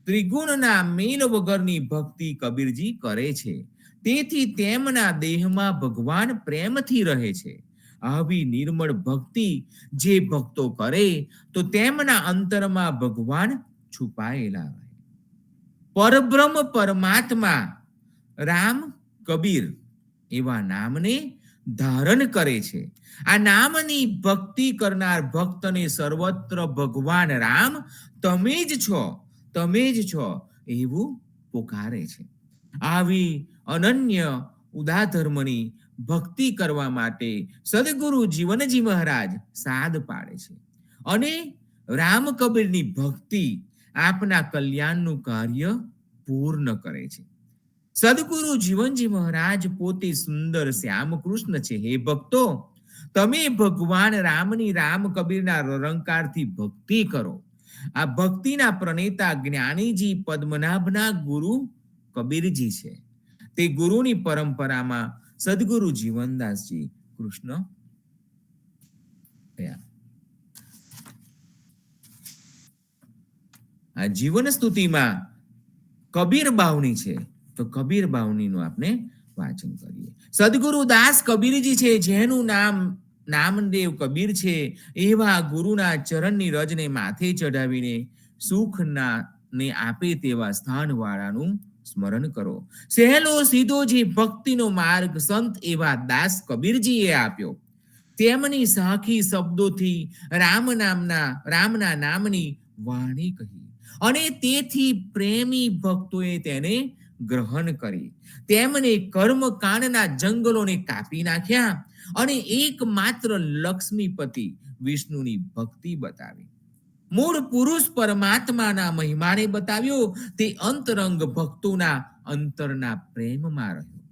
ત્રિગુણના મેલ વગરની ભક્તિ કબીરજી કરે છે, તેથી તેમના દેહમાં ભગવાન પ્રેમથી રહે છે। આવી નિર્મળ ભક્તિ જે ભક્તો કરે તો તેમના અંતરમાં ભગવાન છુપાયેલા રહે। પરબ્રહ્મ પરમાત્મા રામ કબીર એવા નામને ધારણ કરે છે। આ નામની ભક્તિ કરનાર ભક્તને સર્વત્ર ભગવાન રામ તમે જ છો, તમે જ છો એવું પોકારે છે। આવી અનન્ય ઉદાધર્મની ભક્તિ કરવા માટે સદગુરુ જીવનજી મહારાજ સાદ પાડે છે અને રામ કબીરની ભક્તિ આપના કલ્યાણનું કાર્ય પૂર્ણ કરે છે। સદગુરુ જીવનજી મહારાજ પોતે સુંદર શ્યામ કૃષ્ણ છે। હે ભક્તો, તમે ભગવાન રામની રામ કબીરના રરંકારથી ભક્તિ કરો। આ ભક્તિના પ્રણેતા જ્ઞાનીજી પદ્મનાભના ગુરુ કબીરજી છે। તે ગુરુની પરંપરામાં સદગુરુ જીવનદાસજી કૃષ્ણ થયા। આ જીવન સ્તુતિમાં કબીર બાવની છે, તો કબીર બાવનીનું આપણે વાંચન કરીએ। સદગુરુ દાસ કબીરજી છે, જેનું નામ નામદેવ કબીર છે, એવા ગુરુના ચરણની રજને માથે ચડાવીને સુખના ને આપે તેવા સ્થાન વાળાનું સ્મરણ કરો। સહેલો સીધો જે ભક્તિનો માર્ગ સંત એવા દાસ કબીરજીએ આપ્યો, તેમની સાખી શબ્દોથી રામના નામની વાણી કહી અને તેથી પ્રેમી ભક્તોએ તેને ગ્રહણ કરી। તેમને કર્મકાંડના જંગલોને કાપી નાખ્યા અને એકમાત્ર લક્ષ્મીપતિ વિષ્ણુની ભક્તિ બતાવી। મૂળ પુરુષ પરમાત્માના મહિમાને બતાવ્યો, તે અંતરંગ ભક્તોના અંતરના પ્રેમમાં રહ્યો।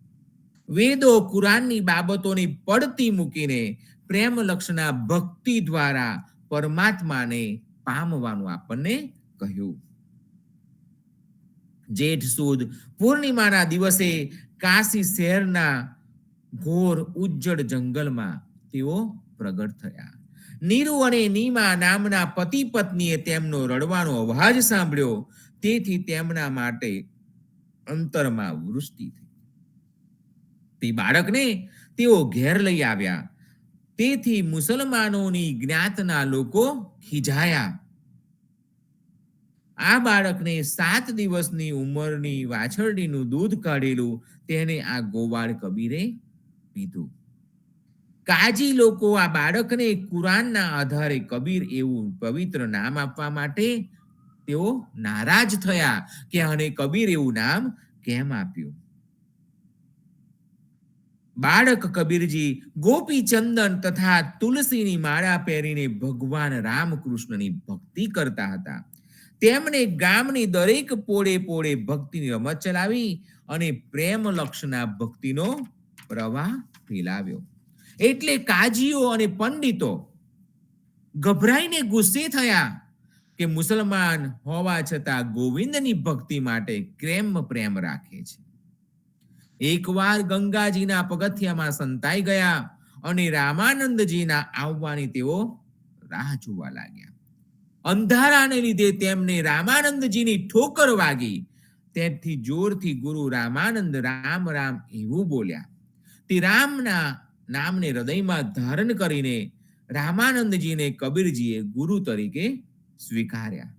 વેદો કુરાનની બાબતોને પડતી મૂકીને પ્રેમ લક્ષના ભક્તિ દ્વારા પરમાત્માને પામવાનું આપણને કહ્યું। જેઠ સુદ પૂર્ણિમાના દિવસે કાશી શહેરના ઘોર ઉજ્જડ જંગલમાં તેઓ પ્રગટ થયા। નીરુ અને નીમા નામના પતિ પત્નીએ તેમનો રડવાનો અવાજ સાંભળ્યો, તેથી તેમના માટે અંતરમાં વૃષ્ટિ થઈ। તે બાળકને તેઓ ઘેર લઈ આવ્યા, તેથી મુસલમાનોની જ્ઞાતના લોકો ખીજાયા। આ બાળકને 7 દિવસની ઉંમરની વાછરડીનું દૂધ કાઢેલું તેને આ ગોવાળ કબીરે પીધું। કાજી લોકો આ બાળકને કુરાનના આધારે કબીર એવું પવિત્ર નામ આપવા માટે તેઓ નારાજ થયા કે આને કબીર એવું નામ કેમ આપ્યું। બાળક કબીરજી ગોપી ચંદન તથા તુલસીની માળા પહેરીને ભગવાન રામકૃષ્ણની ભક્તિ કરતા હતા. તેમણે ગામની દરેક પોળે પોળે ભક્તિની રમત ચલાવી અને પ્રેમ લક્ષના ભક્તિનો પ્રવાહ ફેલાવ્યો. એટલે કાજીઓ અને પંડિતો ગભરાઈને ગુસ્સે થયા કે મુસલમાન હોવા છતાં ગોવિંદની ભક્તિ માટે પ્રેમ રાખે છે. એકવાર ગંગાજીના પગથિયામાં સંતાઈ ગયા અને રામાનંદજીના આવવાની તેઓ રાહ જોવા લાગ્યા. અંધારાને લીધે તેમને રામાનંદજીની ઠોકર વાગી. તેથી જોરથી ગુરુ રામાનંદ રામ રામ એવું બોલ્યા. તે રામના નામને હૃદયમાં ધારણ કરીને રામાનંદજીને કબીરજીએ ગુરુ તરીકે સ્વીકાર્યા.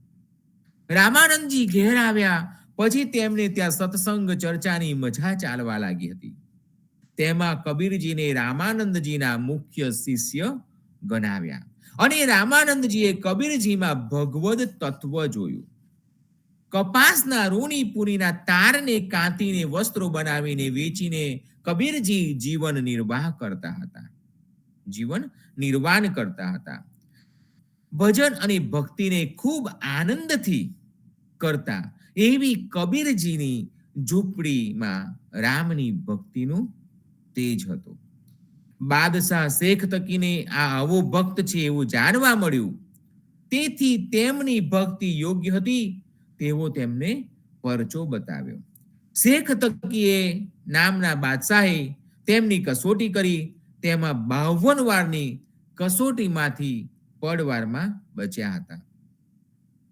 રામાનંદજી ઘેર આવ્યા પછી તેમને ત્યાં સત્સંગ ચર્ચાની મજા ચાલવા લાગી હતી. તેમાં કબીરજીને રામાનંદજીના મુખ્ય શિષ્ય ગણાવ્યા અને રામાનંદજીએ કબીરજીમાં ભગવદ તત્વ જોયું. કપાસના રૂની પૂરીના તારને કાંતીને વસ્ત્રો બનાવીને વેચીને કબીરજી જીવન નિર્વાહ કરતા હતા. ભજન અને ભક્તિને ખૂબ આનંદથી કરતા એવી કબીરજીની ઝૂંપડીમાં રામની ભક્તિનું તેજ હતું. બાદશાહ શેખ તકીને આ આવો ભક્ત છે એવું જાણવા મળ્યું. તેથી તેમની ભક્તિ યોગ્ય હતી તેવો તેમને પરચો બતાવ્યો. શેખ તકીએ નામના બાદશાહે તેમની કસોટી કરી. તેમાં 52 વારની કસોટીમાંથી પડવારમાં બચ્યા હતા.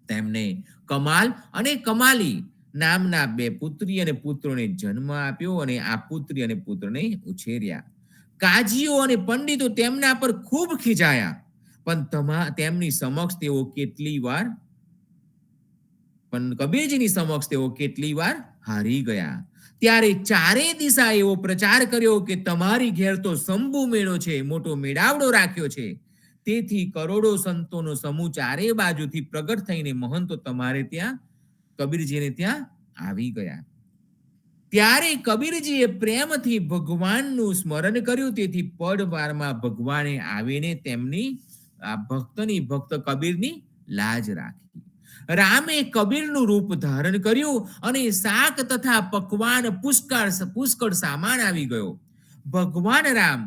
તેમને કમાલ અને કમાલી નામના 2 પુત્રી અને પુત્રોને જન્મ આપ્યો અને આ પુત્રી અને પુત્રને ઉછેર્યા. કાજીઓ અને પંડિતો તેમના પર ખૂબ ખીજાયા, પણ તેમની સમક્ષ તેઓ કેટલી વાર હારી ગયા. ત્યારે ચારે દિશા એવો પ્રચાર કર્યો કે તમારી ઘેર તો શંભુ મેળો છે, મોટો મેળાવડો રાખ્યો છે. તેથી કરોડો સંતોનો સમૂહ ચારે બાજુથી પ્રગટ થઈને મહંતો તમારે ત્યાં કબીરજીને ત્યાં આવી ગયા. ત્યારે કબીરજીએ પ્રેમથી ભગવાનનું સ્મરણ કર્યું. તેથી પડવારમાં ભગવાને આવીને તેમની આ ભક્ત કબીરની લાજ રાખી. રામે કબીરનું રૂપ ધારણ કર્યું અને શાક તથા પકવાન પુષ્કળ સામાન આવી ગયો. ભગવાન રામ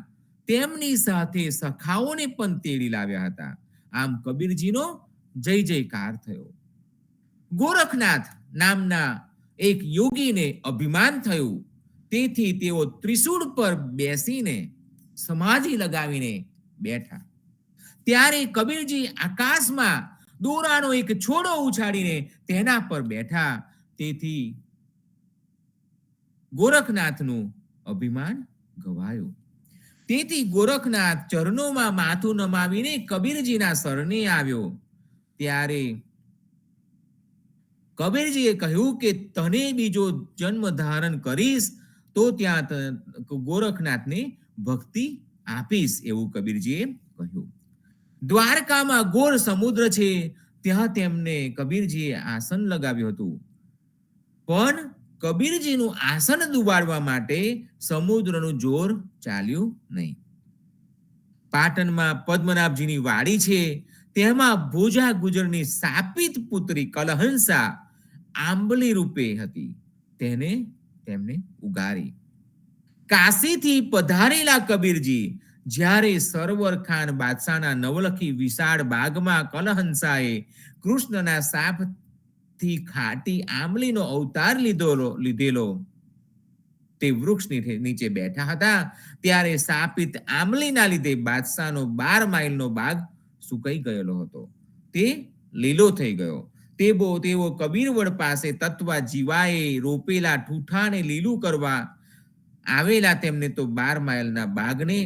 તેમની સાથે સખાઓને પણ તેડી લાવ્યા હતા. આમ કબીરજીનો જય જયકાર થયો. ગોરખનાથ નામના એક યોગીને અભિમાન થયું. તેથી તેઓ ત્રિશૂળ પર બેસીને સમાધિ લગાવીને બેઠા. ત્યારે કબીરજી આકાશમાં દોરાનો એક છોડો ઉછાળીને તેના પર બેઠા. તેથી ગોરખનાથનું અભિમાન ગવાયું. તેથી ગોરખનાથ ચરણોમાં માથું નમાવીને કબીરજીના શરણે આવ્યો. ત્યારે કબીરજીએ કહ્યું કે તને બીજો જન્મ ધારણ કરીશ તો ત્યાં ગોરખનાથને ભક્તિ આપીશ એવું કબીરજીએ કહ્યું. દ્વારકામાં ઘોર સમુદ્ર છે. ત્યાં તેમને કબીરજીએ આસન લગાવ્યું હતું. પણ કબીરજીનું આસન ડુબાડવા માટે સમુદ્રનું જોર ચાલ્યું નહીં. પાટણમાં પદ્મનાભજીની વાડી છે. તેમાં ભોજા ગુજરની શાપિત પુત્રી કલહંસા આંબલી રૂપે હતી. તેમને ઉગારી. કાશીથી પધારેલા કબીરજી જ્યારે સરવર ખાન બાદશાહના નવલખી વિશાળ બાગમાં કલહંસાએ કૃષ્ણના શાપથી ખાટી આંબલીનો અવતાર લીધેલો તે વૃક્ષની નીચે બેઠા હતા, ત્યારે શાપિત આંબલીના લીધે બાદશાહનો 12 માઇલનો બાગ સુકાઈ ગયેલો હતો. તે લીલો થઈ ગયો. તેઓ કબીરવડ પાસે તત્વા જીવાએ રોપેલા ઠૂઠાને લીલું કરવા આવેલા. તેમને તો 12 માઇલના બાગને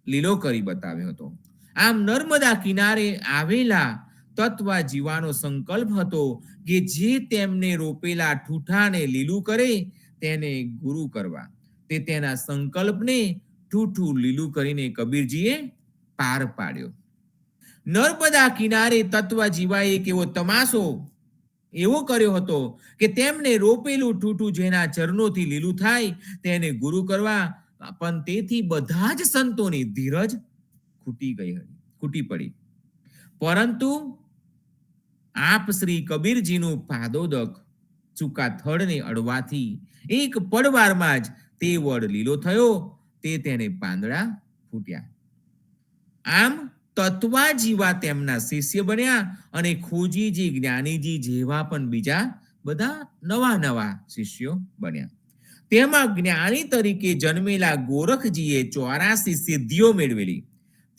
લીલો કરી બતાવ્યો હતો. આમ નર્મદા કિનારે આવેલા તત્વા જીવાનો સંકલ્પ હતો કે જે તેમને રોપેલા ઠૂઠાને લીલું કરે તેને ગુરુ કરવા. તે તેના સંકલ્પને ઠૂઠું લીલું કરીને કબીરજીએ પાર પાડ્યો. નર્મદા કિનારે તત્વા જીવાએ કેવો તમાશો એવો કર્યો હતો કે તેમને રોપેલું ઠૂઠું જેના ચરણોથી લીલું થાય તેને ગુરુ કરવા, પણ તેથી બધા જ સંતોની ધીરજ ખૂટી પડી. પરંતુ આપ શ્રી કબીરજીનું પાદોદક ચૂકા થડને અડવાથી એક પડવારમાં જ તે વડ લીલો થયો, તે તેને પાંદડા ફૂટ્યા. આમ તત્વા જીવા તેમના શિષ્ય બન્યા અને ખોજીજી, જ્ઞાનીજી જેવા પણ બીજા બધા નવા નવા શિષ્યો બન્યા. તેમાં જ્ઞાની તરીકે જન્મેલા ગોરખજીએ 84 સિદ્ધિઓ મેળવેલી.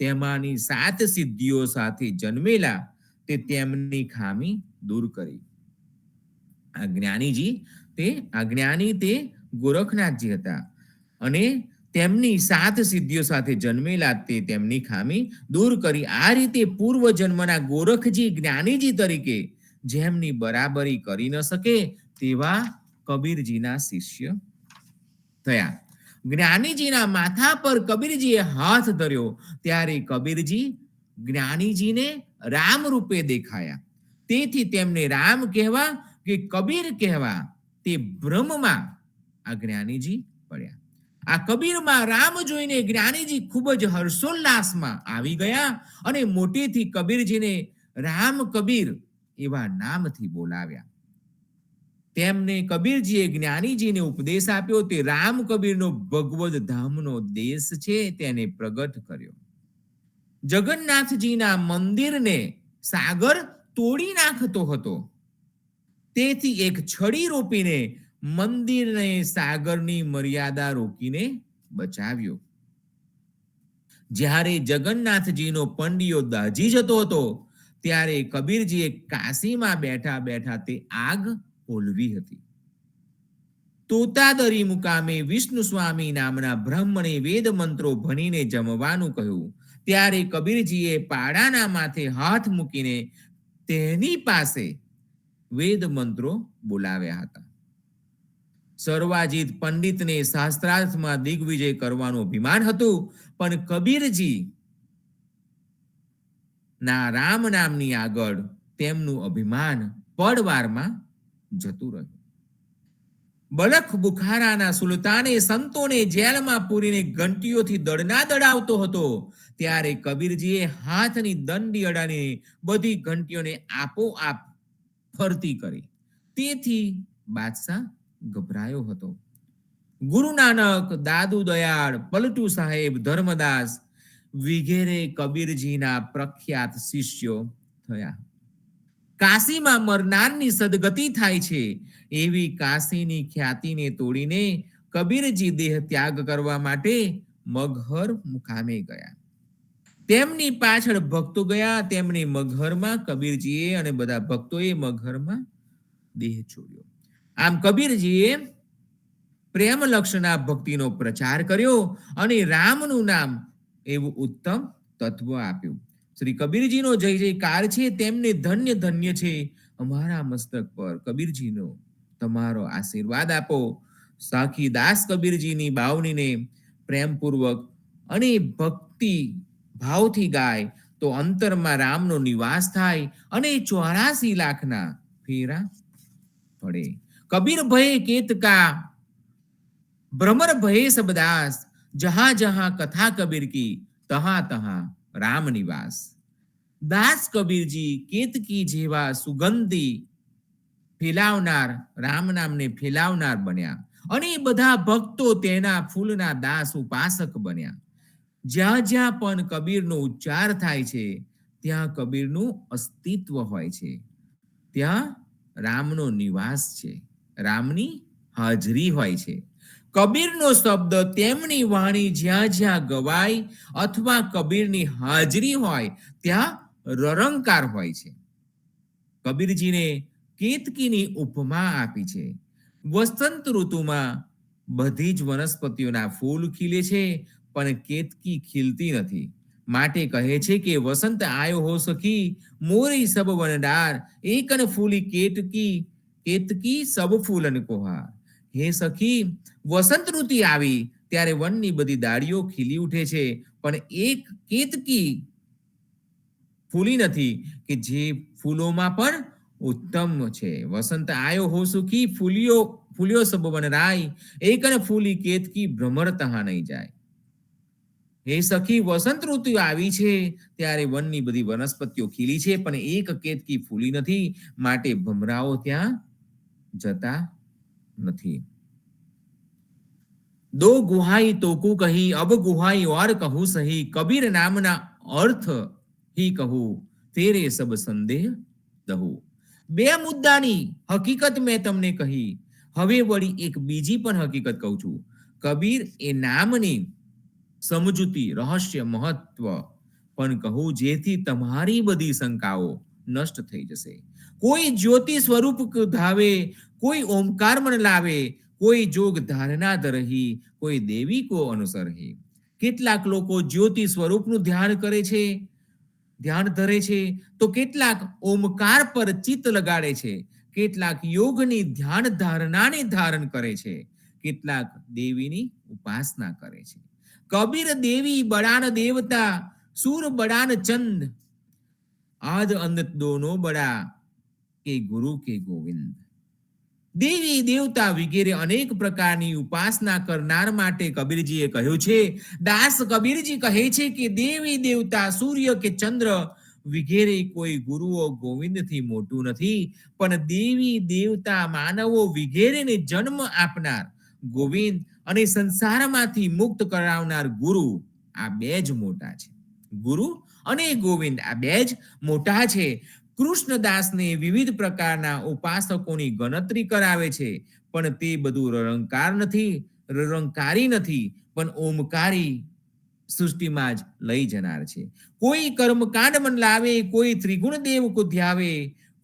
તેમાંની 7 સિદ્ધિઓ સાથે જન્મેલા તે તેમની ખામી દૂર કરી. આ જ્ઞાની તે ગોરખનાથજી હતા અને તેમની 7 સિદ્ધિઓ સાથે જન્મેલા તે તેમની ખામી દૂર કરી. આ રીતે પૂર્વ જન્મના ગોરખજી જ્ઞાનીજી તરીકે જેમની બરાબરી કરી ન શકે તેવા કબીરજીના શિષ્ય થયા. જ્ઞાનીજીના માથા પર કબીરજીએ હાથ ધર્યો ત્યારે કબીરજી જ્ઞાનીજીને રામ રૂપે દેખાયા. તેથી તેમને રામ કહેવા કે કબીર કહેવા તે ભ્રમમાં આ જ્ઞાનીજી પડ્યા. આ કબીરમાં રામ જોઈને જ્ઞાનીજી ખૂબ જ હર્ષોલ્લાસમાં આવી ગયા અને મોટેથી કબીરજીને રામ કબીર એવા નામથી બોલાવ્યા. તેમને કબીરજીએ જ્ઞાનીજીને ઉપદેશ આપ્યો. તે રામ કબીરનો ભગવદ ધામનો દેશ છે તેને પ્રગટ કર્યો. જગન્નાથજીના મંદિરને સાગર તોડી નાખતો હતો, તેથી એક છડી રોપીને મંદિરને સાગરની મર્યાદા રોકીને બચાવ્યો. જ્યારે જગન્નાથજીનો પંડિયો દાઝી જતો હતો ત્યારે કબીરજીએ કાશીમાં બેઠા બેઠા તે આગ ઓલવી હતી. તોતાદરી મુકામે વિષ્ણુ સ્વામી નામના બ્રાહ્મણે વેદ મંત્રો ભણીને જમવાનું કહ્યું. ત્યારે કબીરજીએ પાડાના માથે હાથ મૂકીને તેની પાસે વેદ મંત્રો બોલાવ્યા હતા. સર્વાજીત પંડિતને શાસ્ત્રાર્થમાં દિગ્વિજય કરવાનું અભિમાન હતું, પણ કબીરજી ના રામ નામની આગળ તેમનું અભિમાન પડવારમાં જતું રહ્યું. બલખ બુખારાના સુલતાને સંતોને જેલમાં પૂરીને ઘંટીઓથી દડના દડાવતો હતો ત્યારે કબીરજીએ હાથની દંડી અડાડીને બધી ઘંટીઓને આપોઆપ ફરતી કરી. તેથી બાદશાહ ગભરાયો હતો. ગુરુ નાનક, દાદુ દયાળ, પલટુ સાહેબ, ધર્મદાસ વગેરે કબીરજીના પ્રખ્યાત શિષ્યો થયા. કાશીમાં મરનારની સદગતિ થાય છે એવી કાશીની ખ્યાતિને તોડીને કબીરજી દેહ ત્યાગ કરવા માટે મગહર મુકામે ગયા. તેમની પાછળ ભક્તો ગયા. તેમની મગહરમાં કબીરજીએ અને બધા ભક્તોએ મગહરમાં દેહ છોડ્યો. આમ કબીરજીએ પ્રેમ લક્ષના ભક્તિનો પ્રચાર કર્યો અને રામનું નામ એવું ઉત્તમ તત્વ આપ્યું. શ્રી કબીરજીનો જય જયકાર છે. તેમને ધન્ય ધન્ય છે અમારા મસ્તક પર કબીરજીનો તમારો આશીર્વાદ આપો. સાખી દાસ કબીરજીની બાવનીને પ્રેમપૂર્વક અને ભક્તિ ભાવથી ગાય તો અંતરમાં રામનો નિવાસ થાય અને 84 લાખના ફેરા પડે. કબીર ભય કેતકા ભ્રમર ભય સબદાસ, જહાં જહાં કથા કબીર કી તહાં તહાં રામ નિવાસ. દાસ કબીરજી કેતકી જેવા સુગંધી ફેલાવનાર રામ નામને ફેલાવનાર બન્યા અને બધા ભક્તો તેના ફૂલના દાસ ઉપાસક બન્યા. જ્યાં જ્યાં પણ કબીરનો ઉચ્ચાર થાય છે ત્યાં કબીરનું અસ્તિત્વ હોય છે, ત્યાં રામનો નિવાસ છે, રામની હાજરી હોય છે. કબીરનો શબ્દ તેમની વાણી જ્યાં જ્યાં ગવાય અથવા કબીરની હાજરી હોય ત્યાં રરંકાર હોય છે. કબીરજીને કેતકીની ઉપમા આપી છે. વસંત ઋતુમાં બધી જ વનસ્પતિઓના ફૂલ ખીલે છે પણ કેતકી ખીલતી નથી. માટે કહે છે કે વસંત આયો હો સખી, મોરી સબ વનડાર, એકન ફૂલી કેતકી સબ ફૂલન કોહાર. હે સખી, વસંત ઋતુ આવી ત્યારે વનની બધી ડાળીઓ ખીલી ઉઠે છે પણ એક કેતકી ફૂલી નથી કે જે ફૂલોમાં પણ ઉત્તમ છે. વસંત આયો હો સુખી, ફૂલ્યો ફૂલ્યો સબ વન રાય, એકન ફૂલી કેતકી ભ્રમર તહા નહીં જાય. હે સખી, વસંત ઋતુ આવી છે ત્યારે વનની બધી વનસ્પતિઓ ખીલી છે, પણ એક કેતકી ફૂલી નથી, માટે ભમરાઓ ત્યાં જતા નથી. દો ગુહાઈ તોકુ કહી, અબ ગુહાઈ और कहूं सही, कबीर नामना अर्थ ही कहूं, तेरे सब संदेह દહું. બે મુદ્દાની હકીકત મેં તમને કહી, હવે વળી એક બીજી પણ હકીકત કહું છું. કબીર એ નામની સમજૂતી, રહસ્ય, મહત્વ પણ કહું, જેથી તમારી બધી શંકાઓ નષ્ટ થઈ જશે. કોઈ જ્યોતિ સ્વરૂપ ધાવે, કોઈ ઓમકાર મન લાવે, કોઈ જોગ ધારણા ધરહી, કોઈ દેવી કો અનુસરહી. કેટલાક લોકો જ્યોતિ સ્વરૂપનું ધ્યાન કરે છે, ધ્યાન ધરે છે, તો કેટલાક ઓમકાર પર ચિત્ત લગાડે છે, કેટલાક યોગની ધ્યાન ધારણાને ધારણ કરે છે, કેટલાક દેવીની ઉપાસના કરે છે. કબીર દેવી બડાન દેવતા, सूर बड़ान चंद, आद अंत दोनों बड़ा, के गुरु के गोविंद. દેવી દેવતા વગેરે અનેક પ્રકારની ઉપાસના કરનાર માટે કબીરજીએ કહ્યું છે. દાસ કબીરજી કહે છે કે દેવી દેવતા, સૂર્ય કે ચંદ્ર વગેરે કોઈ ગુરુઓ ગોવિંદથી મોટું નથી, પણ દેવી દેવતા, માનવો વગેરેને જન્મ આપનાર ગોવિંદ અને સંસારમાંથી મુક્ત કરાવનાર ગુરુ, આ બે જ મોટા છે. ગુરુ અને ગોવિંદ આ બે જ મોટા છે. કૃષ્ણદાસને વિવિધ પ્રકારના ઉપાસકોની ગણતરી કરાવે છે, પણ તે બધું નિરંકારી નથી, પણ ઓમકારી સૃષ્ટિમાં જ લઈ જનાર છે. કોઈ કર્મકાંડ મન લાવે, કોઈ ત્રિગુણ દેવ કો ધ્યાવે,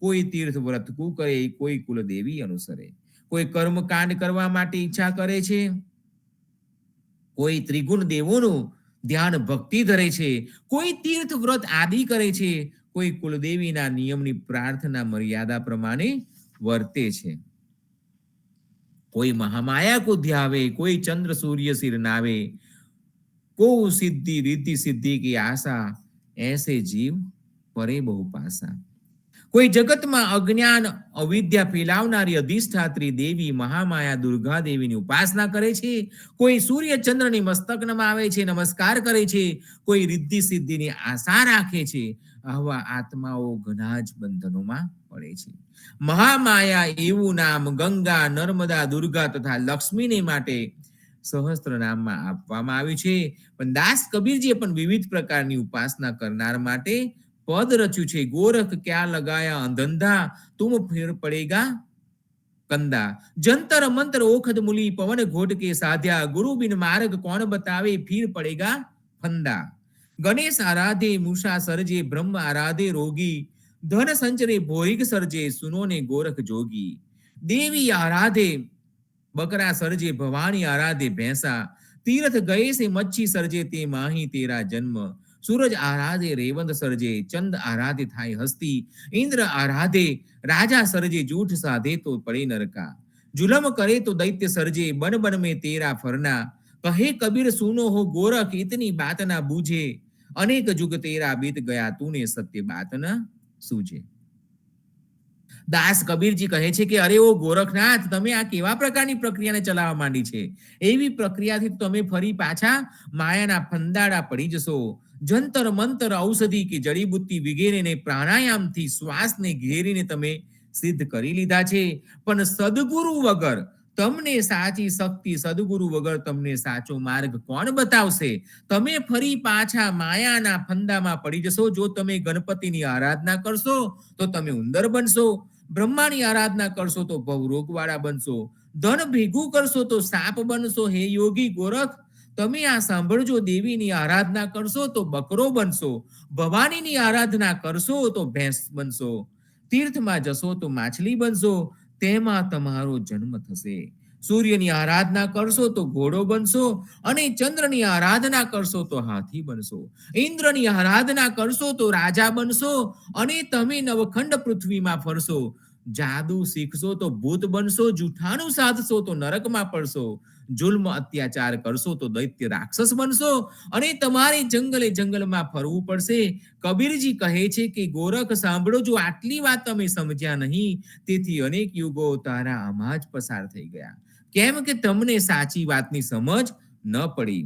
કોઈ તીર્થ વ્રત કુ કરે, કોઈ કુલદેવી અનુસરે. કોઈ કર્મકાંડ કરવા માટે ઈચ્છા કરે છે, કોઈ ત્રિગુણ દેવોનું ધ્યાન ભક્તિ ધરે છે, કોઈ તીર્થ વ્રત આદિ કરે છે, કોઈ કુલદેવીના નિયમની પ્રાર્થના મર્યાદા પ્રમાણે વર્તે છે. કોઈ મહામાયા કો ધ્યાવે, કોઈ ચંદ્ર સૂર્ય સિર નાવે, કો સિદ્ધિ रिद्धि सिद्धि की आशा, ऐसे जीव परे बहु पासा. કોઈ જગતમાં અજ્ઞાન અવિદ્યા ફેલાવનારી અધિષ્ઠાત્રી દેવી મહામાયા દુર્ગા દેવીની ઉપાસના કરે છે, કોઈ સૂર્ય ચંદ્રની મસ્તક નમાવે છે, નમસ્કાર કરે છે, કોઈ રિદ્ધિ સિદ્ધિની આશા રાખે છે. આવા આત્માઓ ઘણા જ બંધનોમાં પડે છે. મહામાયા એવું નામ ગંગા, નર્મદા, દુર્ગા તથા લક્ષ્મીને માટે સહસ્ત્ર નામમાં આપવામાં આવ્યું છે. પણ દાસ કબીરજીએ પણ વિવિધ પ્રકારની ઉપાસના કરનાર માટે પદ રચ્યું છે. ગોરખ ક્યાં લગાયા અંધંધા, તુમ ફિર પડેગા કંદા. જંતર મંત્ર ઓખદ મુલી, પવન ઘોટ કે સાધ્યા, ગુરુ બિન માર્ગ કોણ બતાવે, ફિર પડેગા ફંદા. ગણેશ આરાધે મૂષા સર્જે, બ્રહ્મ આરાધે રોગી, ધન સંચરે ભોરિક સર્જે, સુનો ને ગોરખ જોગી. દેવી આરાધે બકરા સર્જે, ભવાની આરાધે ભેંસા, તીર્થ ગયે સે મચ્છી સર્જે, તે માહી તેરા જન્મ. सूरज आराधे रेवंत सर्जे, चंद आराधे थाई हस्ती, इंद्र आराधे राजा सर्जे, जूठ साधे तो पड़े नरका, जुलम करे तो दैत्य सर्जे, बन बन में तेरा फरना. कहे कबीर सुनो हो गोरख, इतनी बात ना बूझे, अनेक जुग तेरा बीत गया, तूने सत्य बात ना सूझे. દાસ કબીરજી કહે છે કે અરે ઓ ગોરખનાથ, તમે આ કેવા પ્રકારની પ્રક્રિયાને ચલાવવા માંડી છે? એવી પ્રક્રિયાથી તમે ફરી પાછા માયાના ફંદાડા પડી જશો. જંતર મંતર, ઔષધિ કે જડીબુટ્ટી વગેરેને પ્રાણાયામથી શ્વાસને ઘેરીને તમે સિદ્ધ કરી લીધા છે, પણ સદગુરુ વગર તમને સાચી શક્તિ, સદગુરુ વગર તમને સાચો માર્ગ કોણ બતાવશે? તમે ફરી પાછા માયાના ફંદામાં પડી જશો. જો તમે ગણપતિની આરાધના કરશો તો તમે ઉંદર બનશો, બ્રહ્માની આરાધના કરશો તો ભવરોગવાળા બનશો, ધન ભેગું કરશો તો સાપ બનશો. હે યોગી ગોરખ, તમે આ સાંભળજો, દેવીની આરાધના કરશો તો બકરો બનશો, ભવાનીની આરાધના કરશો તો ભેંસ બનશો, તીર્થમાં જશો તો માછલી બનશો, તેમાં તમારો જન્મ થશે. સૂર્યની આરાધના કરશો તો ઘોડો બનશો, અને ચંદ્રની આરાધના કરશો તો હાથી બનશો, ઇન્દ્રની આરાધના કરશો તો રાજા બનશો, અને તમે નવખંડ પૃથ્વીમાં ફરશો. જાદુ શીખશો તો ભૂત બનશો, જૂઠાણું સાધશો તો નરકમાં પડશો, જુલ્મ અત્યાચાર કરશો તો દૈત્ય રાક્ષસ બનશો અને તમારે જંગલમાં ફરવું પડશે. કબીરજી કહે છે કે ગોરખ સાંભળો, જો આટલી વાત તમે સમજ્યા નહીં, તેથી અનેક યુગો તારા આમાં જ પસાર થઈ ગયા. કેમ કે તમને સાચી વાતની સમજ ન પડી.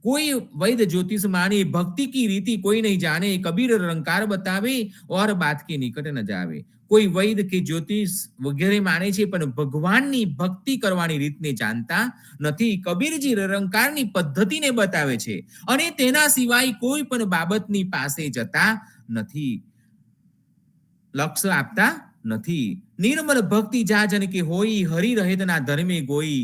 कोई वैद ज्योतिष माने भक्ति की रीति कोई नहीं जाने, कबीर रंकार बतावे और बात के निकट न जावे. કોઈ વૈદ કે જ્યોતિષ વગેરે માને છે પણ ભગવાનની ભક્તિ કરવાની રીતને જાણતા નથી. કબીરજી નિરંકારની પદ્ધતિને બતાવે છે અને તેના સિવાય કોઈ પણ બાબતની પાસે જતા નથી, લક્ષ્ય આપતા નથી. નિર્મલ ભક્તિ જા જન કે હોઈ, હરિ રહેતના ધર્મે ગોઈ.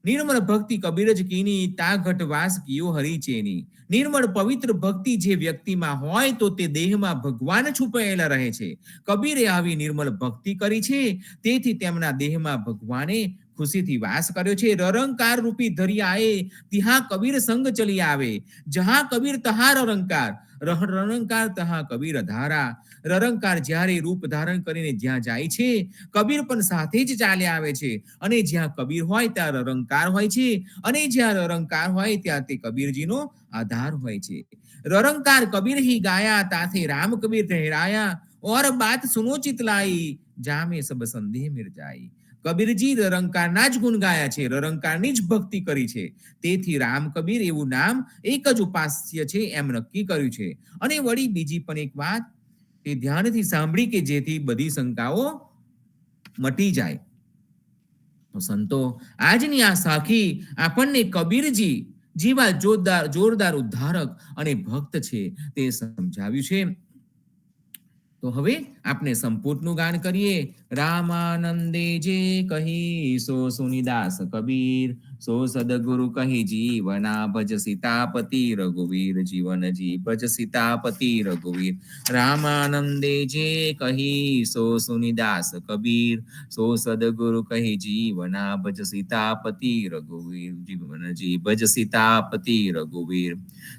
નિર્મળ ભક્તિ કબીર જ કીની, તા ઘટ વાસ કિયો હરિ ચેની. નિર્મળ પવિત્ર ભક્તિ જે વ્યક્તિમાં હોય તો તે દેહમાં ભગવાન છુપાયેલા રહે છે. કબીરે આવી નિર્મળ ભક્તિ કરી છે, તેથી તેમના દેહમાં ભગવાને ખુશીથી વાસ કર્યો છે. રરંકાર રૂપી ધરિયાએ ત્યાં કબીર સંગ ચલી આવે. જહાં કબીર તહાં રરંકાર, રરંકાર તહાં કબીર ધારા. રરંકાર જ્યારે રૂપ ધારણ કરીને જ્યાં જાય છે, કબીર પણ સાથે જ ચાલ્યા આવે છે. અને જ્યાં કબીર હોય ત્યાં રરંકાર હોય છે, અને જ્યાં રરંકાર હોય ત્યાં તે કબીરજીનો આધાર હોય છે. રરંકાર કબીર ही गाया, ताथे राम कबीर ठहराया, और बात सुनो चितलाई, जामे सब संदेह मिर जाई. કબીરજી રરંકારના જ ગુણ ગાયા છે, રરંકારની જ ભક્તિ કરી છે. તેથી રામ કબીર એવું નામ એક જ ઉપાસ્ય છે એમ નક્કી કર્યું છે. અને વળી બીજી પણ એક વાત તે ધ્યાનથી સાંભળી કે જેથી બધી શંકાઓ મટી જાય. તો સંતો, આજની આ સાખી આપણને કબીરજી જેવા જોરદાર ઉદ્ધારક અને ભક્ત છે તે સમજાવ્યું છે. તો હવે આપણે સંપૂર્ણનું ગાન કરીએ. રામાનંદે જે કહી સો સુનિદાસ કબીર, સો સદગુરુ કહી જીવના, ભજ સીતાપતિ રઘુવીર, જીવન જી ભજ સીતાપતિ રઘુવીર. રામાનંદે જે કહી સો સુનિદાસ કબીર, સો સદગુરુ કહી જીવના, ભજ સીતાપતિ રઘુવીર, જીવન જી ભજ સીતાપતિ રઘુવીર.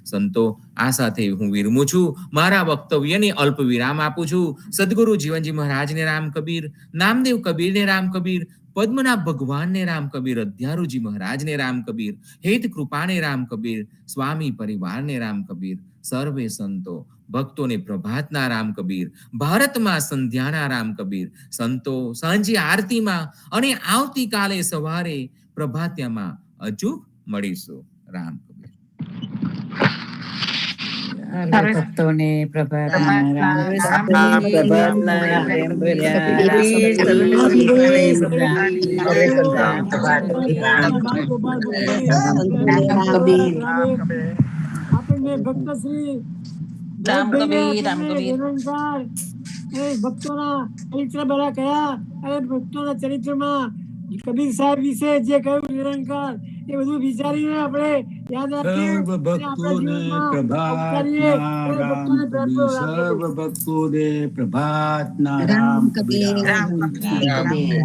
સંતો, આ સાથે હું વિરમું છું. મારા વક્તવ્યને અલ્પ વિરામ આપું છું. સદગુરુ જીવનજી મહારાજને રામ કબીર, નામદેવ કબીરને રામ કબીર, પદ્મનાભ ભગવાનને રામ કબીર, અધ્યારુજી મહારાજને રામ કબીર, હેત કૃપાને રામ કબીર, સ્વામી પરિવારને રામ કબીર, સર્વે સંતો ભક્તોને પ્રભાતના રામ કબીર, ભારતમાં સંધ્યાના રામ કબીર. સંતો, સાંજે આરતીમાં અને આવતીકાલે સવારે પ્રભાત્યામાં અચૂક મળીશું. રામ કબીર. ભક્તોને પ્રભાતના રામ પ્રભાતના પ્રેમ ભર્યા આપણને ભક્ત શ્રી નિરંકાર ભક્તોના ચરિત્ર બધા કયા અને ભક્તોના ચરિત્રમાં કબીર સાહેબ વિશે જે કહ્યું નિરંકાર, એ બધું વિચારીને આપણે યાદ રાખીએ. સર્વ ભક્તોને પ્રભાતના રામ કબીર. રામ કબીર.